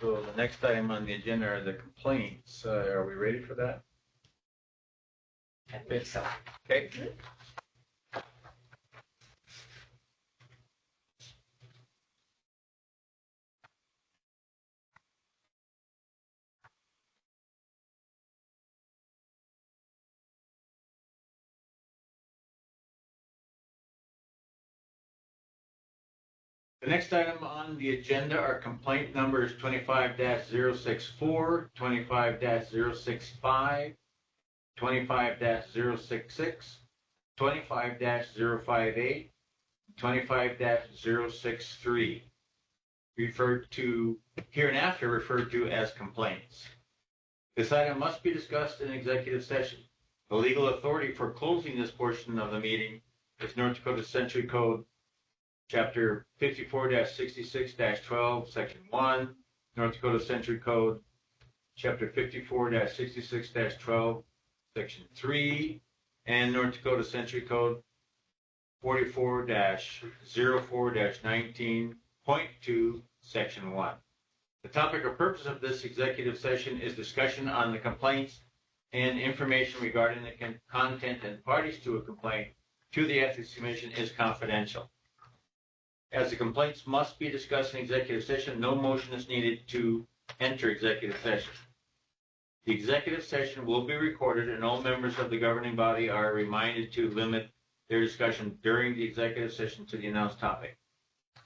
So the next item on the agenda are the complaints. Are we ready for that? I think so. Okay. The next item on the agenda are complaint numbers 25-064, 25-065, 25-066, 25-058, 25-063, referred to hereinafter referred to as complaints. This item must be discussed in executive session. The legal authority for closing this portion of the meeting is North Dakota Century Code Chapter 54-66-12, Section 1, North Dakota Century Code, Chapter 54-66-12, Section 3, and North Dakota Century Code 44-04-19.2, Section 1. The topic or purpose of this executive session is discussion on the complaints and information regarding the content and parties to a complaint to the Ethics Commission is confidential. As the complaints must be discussed in executive session, no motion is needed to enter executive session. The executive session will be recorded, and all members of the governing body are reminded to limit their discussion during the executive session to the announced topic.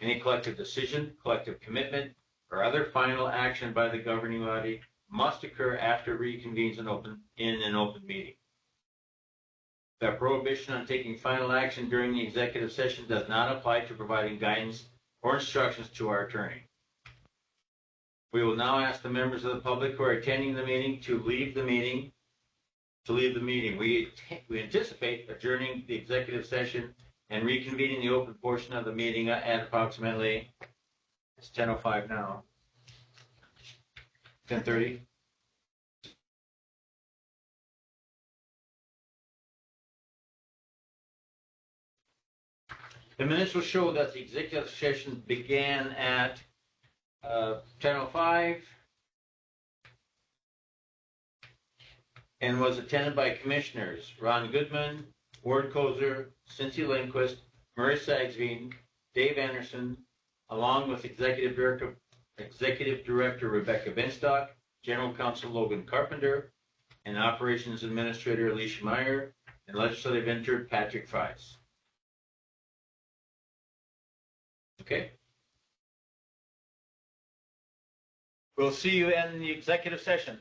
Any collective decision, collective commitment, or other final action by the governing body must occur after it reconvenes in an open meeting. The prohibition on taking final action during the executive session does not apply to providing guidance or instructions to our attorney. We will now ask the members of the public who are attending the meeting to leave the meeting. We anticipate adjourning the executive session and reconvening the open portion of the meeting at approximately, it's 10:05 now, 10:30. The minutes will show that the executive session began at 10:05 and was attended by commissioners Ron Goodman, Ward Kozer, Cynthia Lindquist, Murray Sagsveen, Dave Anderson, along with Executive Director Rebecca Benstock, General Counsel Logan Carpenter, and Operations Administrator Alicia Meyer, and Legislative Intern Patrick Fries. Okay. We'll see you in the executive session.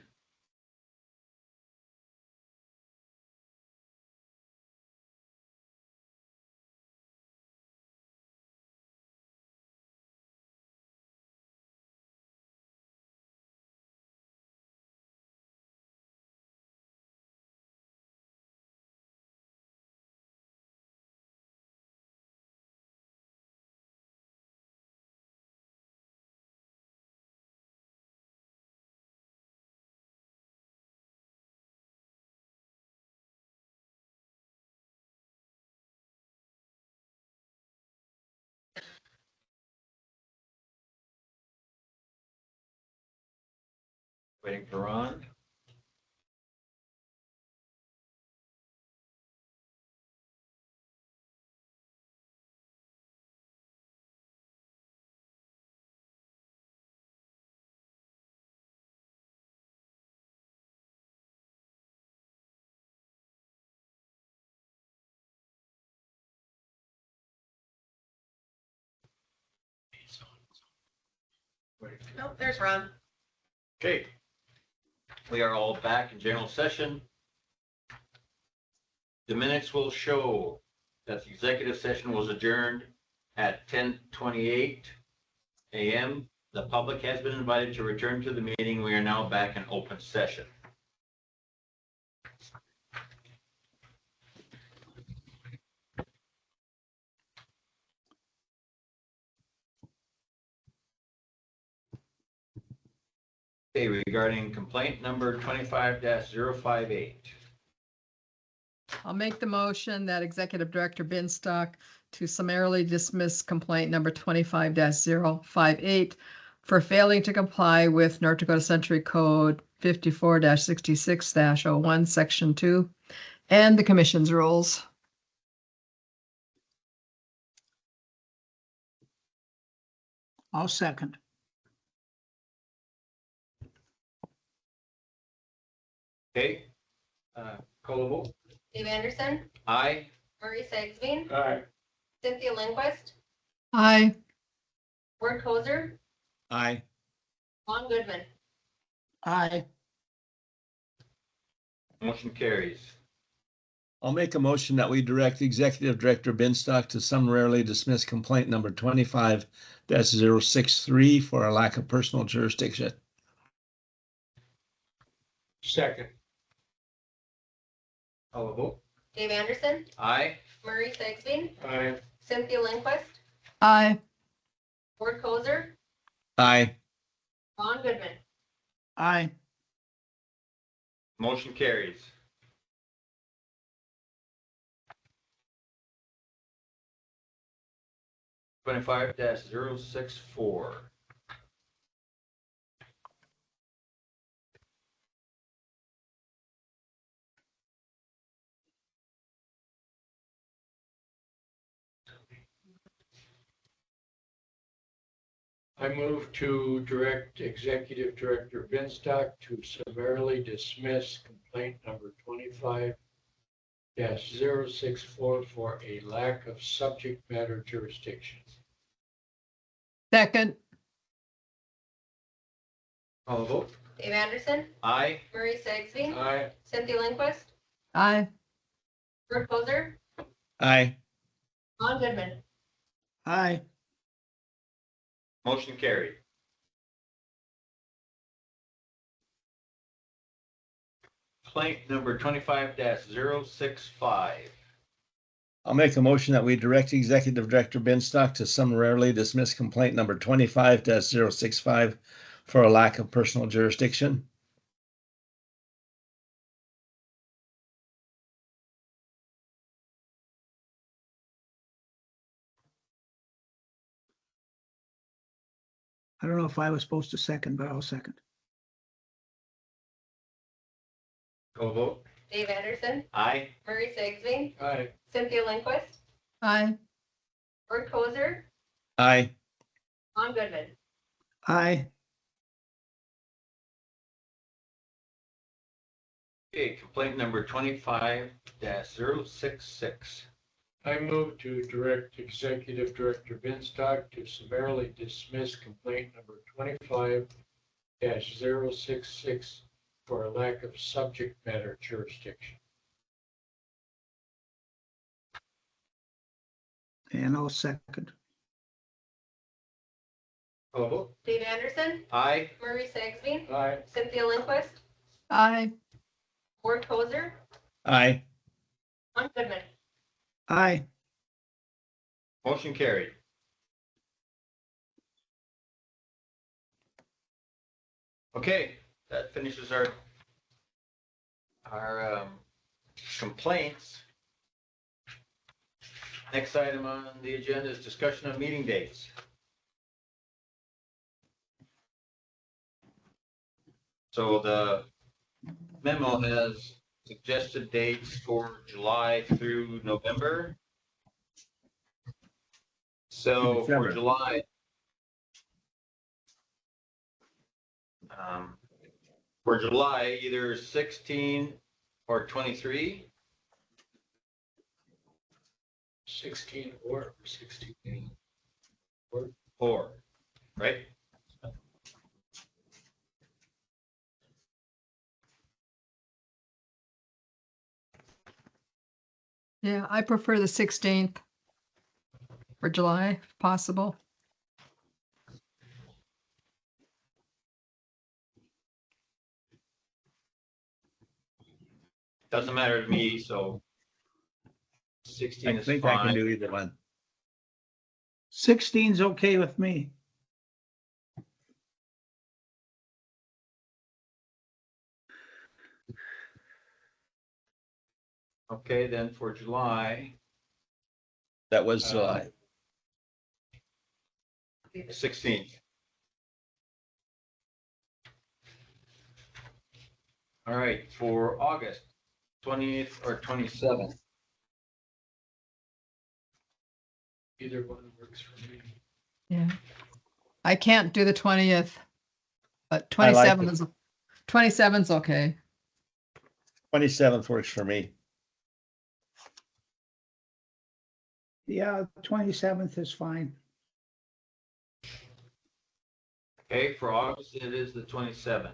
Waiting for Ron. Oh, there's Ron. Okay. We are all back in general session. The minutes will show that the executive session was adjourned at 10:28 a.m. The public has been invited to return to the meeting. We are now back in open session. Okay, regarding complaint number 25-058. I'll make the motion that Executive Director Binstock to summarily dismiss complaint number 25-058 for failing to comply with North Dakota Century Code 54-66-01, Section 2, and the Commission's rules. I'll second. Okay, call the vote. Dave Anderson, Aye. Murray Sagsveen, Aye. Cynthia Lindquist, Aye. Ward Kozer, Aye. Ron Goodman. Aye. Motion carries. I'll make a motion that we direct Executive Director Binstock to summarily dismiss complaint number 25-063 for a lack of personal jurisdiction. Second. Call the vote. Dave Anderson, Aye. Murray Sagsveen, Aye. Cynthia Lindquist, Aye. Ward Kozer, Aye. Ron Goodman. Aye. Motion carries. (25-064). I move to direct Executive Director Binstock to summarily dismiss complaint number 25-064 for a lack of subject matter jurisdiction. Second. Call the vote. Dave Anderson, Aye. Murray Sagsveen, Aye. Cynthia Lindquist, Aye. Ward Kozer, Aye. Ron Goodman. Aye. Motion carried. Complaint number 25-065. I'll make a motion that we direct Executive Director Binstock to summarily dismiss complaint number 25-065 for a lack of personal jurisdiction. I don't know if I was supposed to second, but I'll second. Call the vote. Dave Anderson, Aye. Murray Sagsveen, Aye. Cynthia Lindquist, Aye. Ward Kozer, Aye. Ron Goodman. Aye. Okay, complaint number 25-066. I move to direct Executive Director Binstock to summarily dismiss complaint number 25-066 for a lack of subject matter jurisdiction. And I'll second. Call the vote. Dave Anderson, Aye. Murray Sagsveen, Aye. Cynthia Lindquist, Aye. Ward Kozer, Aye. Ron Goodman. Aye. Motion carried. Okay, that finishes our complaints. Next item on the agenda is discussion of meeting dates. So the memo has suggested dates for July through November. So for December. July, either 16 or 23. 16 or 16. Or, right? Yeah, I prefer the 16th for July, if possible. Doesn't matter to me, so 16 I is think I can fine. do either one. 16's okay with me. Okay, then for July, That was July. 16th. All right, for August, 20th or 27th. Either one works for me. Yeah. I can't do the 20th, but I like 27th is 27th's okay. 27th works for me. Yeah, 27th is fine. Okay, for August, it is the 27th.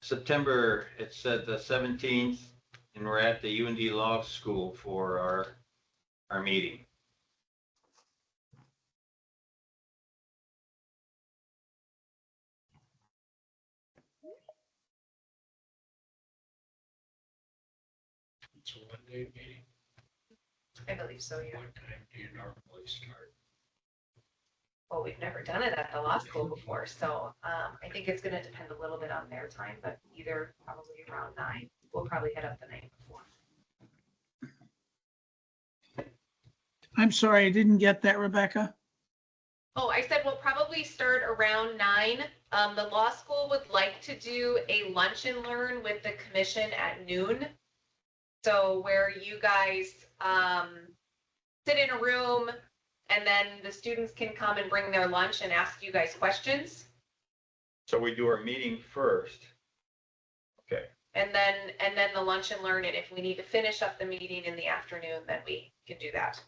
September, it said the 17th, and we're at the UND Law School for our meeting. It's a one-day meeting. I believe so, yeah. What time do you normally start? Well, we've never done it at the law school before, so I think it's gonna depend a little bit on their time, but either probably around 9. We'll probably head up the night before. I'm sorry, I didn't get that, Rebecca. Oh, I said we'll probably start around 9. The law school would like to do a lunch and learn with the commission at noon. So where you guys sit in a room and then the students can come and bring their lunch and ask you guys questions. So we do our meeting first. Okay. And then the lunch and learn, and if we need to finish up the meeting in the afternoon, then we can do that.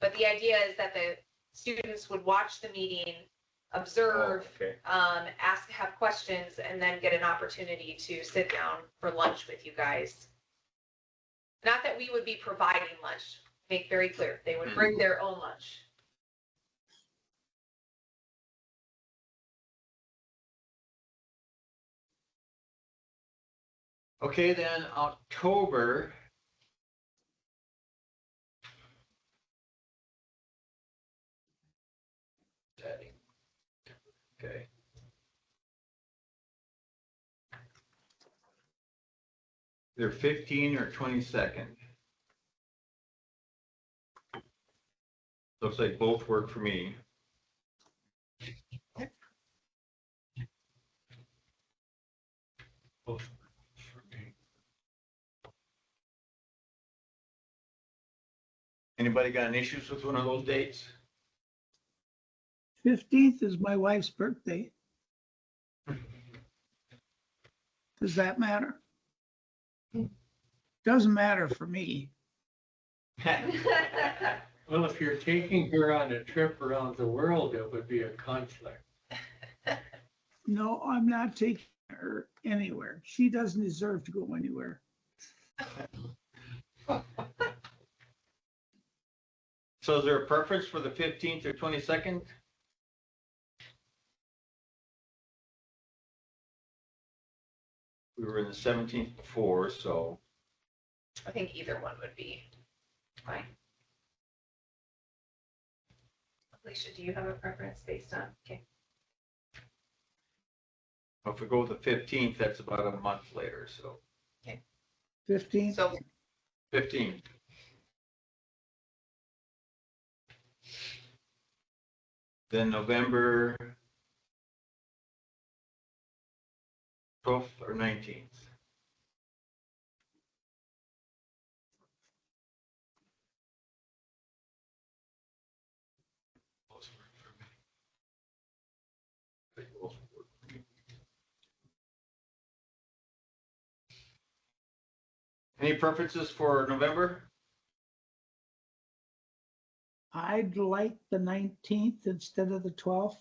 But the idea is that the students would watch the meeting, observe, Oh, okay. have questions, and then get an opportunity to sit down for lunch with you guys. Not that we would be providing lunch, make very clear, they would bring their own lunch. Okay, then October. Okay. They're 15 or 22nd. Looks like both work for me. Both for me. Anybody got any issues with one of those dates? 15th is my wife's birthday. Does that matter? Doesn't matter for me. Well, if you're taking her on a trip around the world, it would be a conflict. No, I'm not taking her anywhere. She doesn't deserve to go anywhere. So is there a preference for the 15th or 22nd? We were in the 17th before, so I think either one would be fine. Alicia, do you have a preference based on, okay. if we go with the 15th, that's about a month later, so 15th? So 15th. Then November 12th or 19th? Any preferences for November? I'd like the 19th instead of the 12th.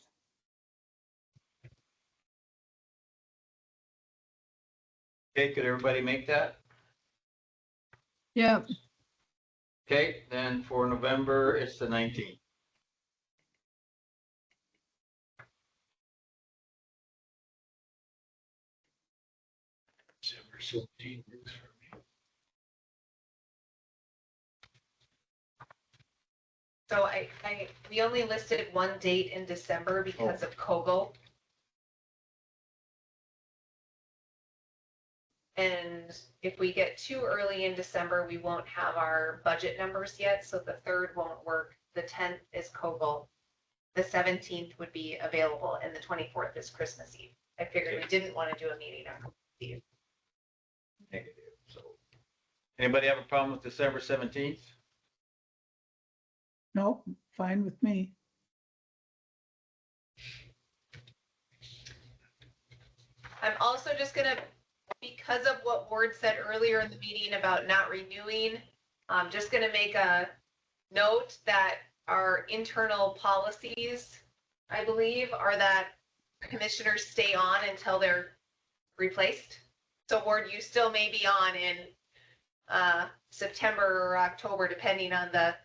Okay, could everybody make that? Yeah, Okay, then for November, it's the 19th. December 17 works for me. So we only listed one date in December because of Kogel. And if we get too early in December, we won't have our budget numbers yet, so the 3rd won't work. The 10th is Kogel. The 17th would be available, and the 24th is Christmas Eve. I figured we didn't want to do a meeting on Christmas Eve. Negative. So, anybody have a problem with December 17th? Nope, fine with me. I'm also just gonna, because of what Ward said earlier in the meeting about not renewing, I'm just gonna make a note that our internal policies, I believe, are that commissioners stay on until they're replaced. So Ward, you still may be on in September or October, depending on the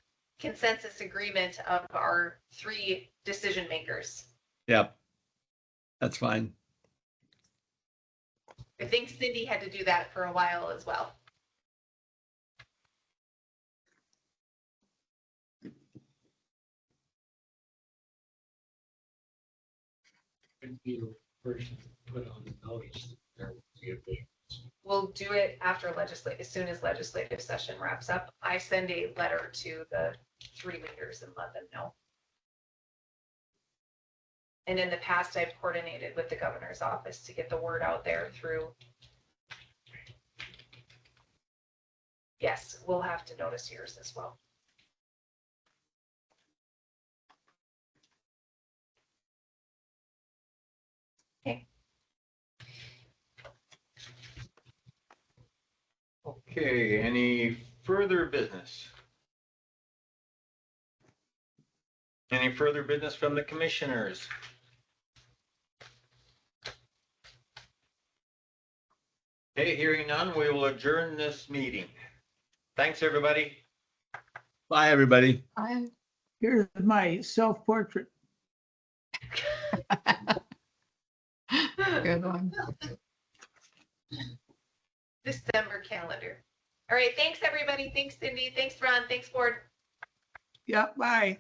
consensus agreement of our 3 decision makers. Yep. That's fine. I think Cindy had to do that for a while as well. Would be the person to put on the notice that there will be a big. We'll do it after as soon as legislative session wraps up. I send a letter to the 3 leaders and let them know. And in the past, I've coordinated with the governor's office to get the word out there through. Yes, we'll have to notice yours as well. Okay. Okay, any further business? Any further business from the commissioners? Okay, hearing none, we will adjourn this meeting. Thanks, everybody. Bye, everybody. Here's my self-portrait. good one. December calendar. All right, thanks, everybody. Thanks, Cindy. Thanks, Ron. Thanks, Ward. Yep, bye.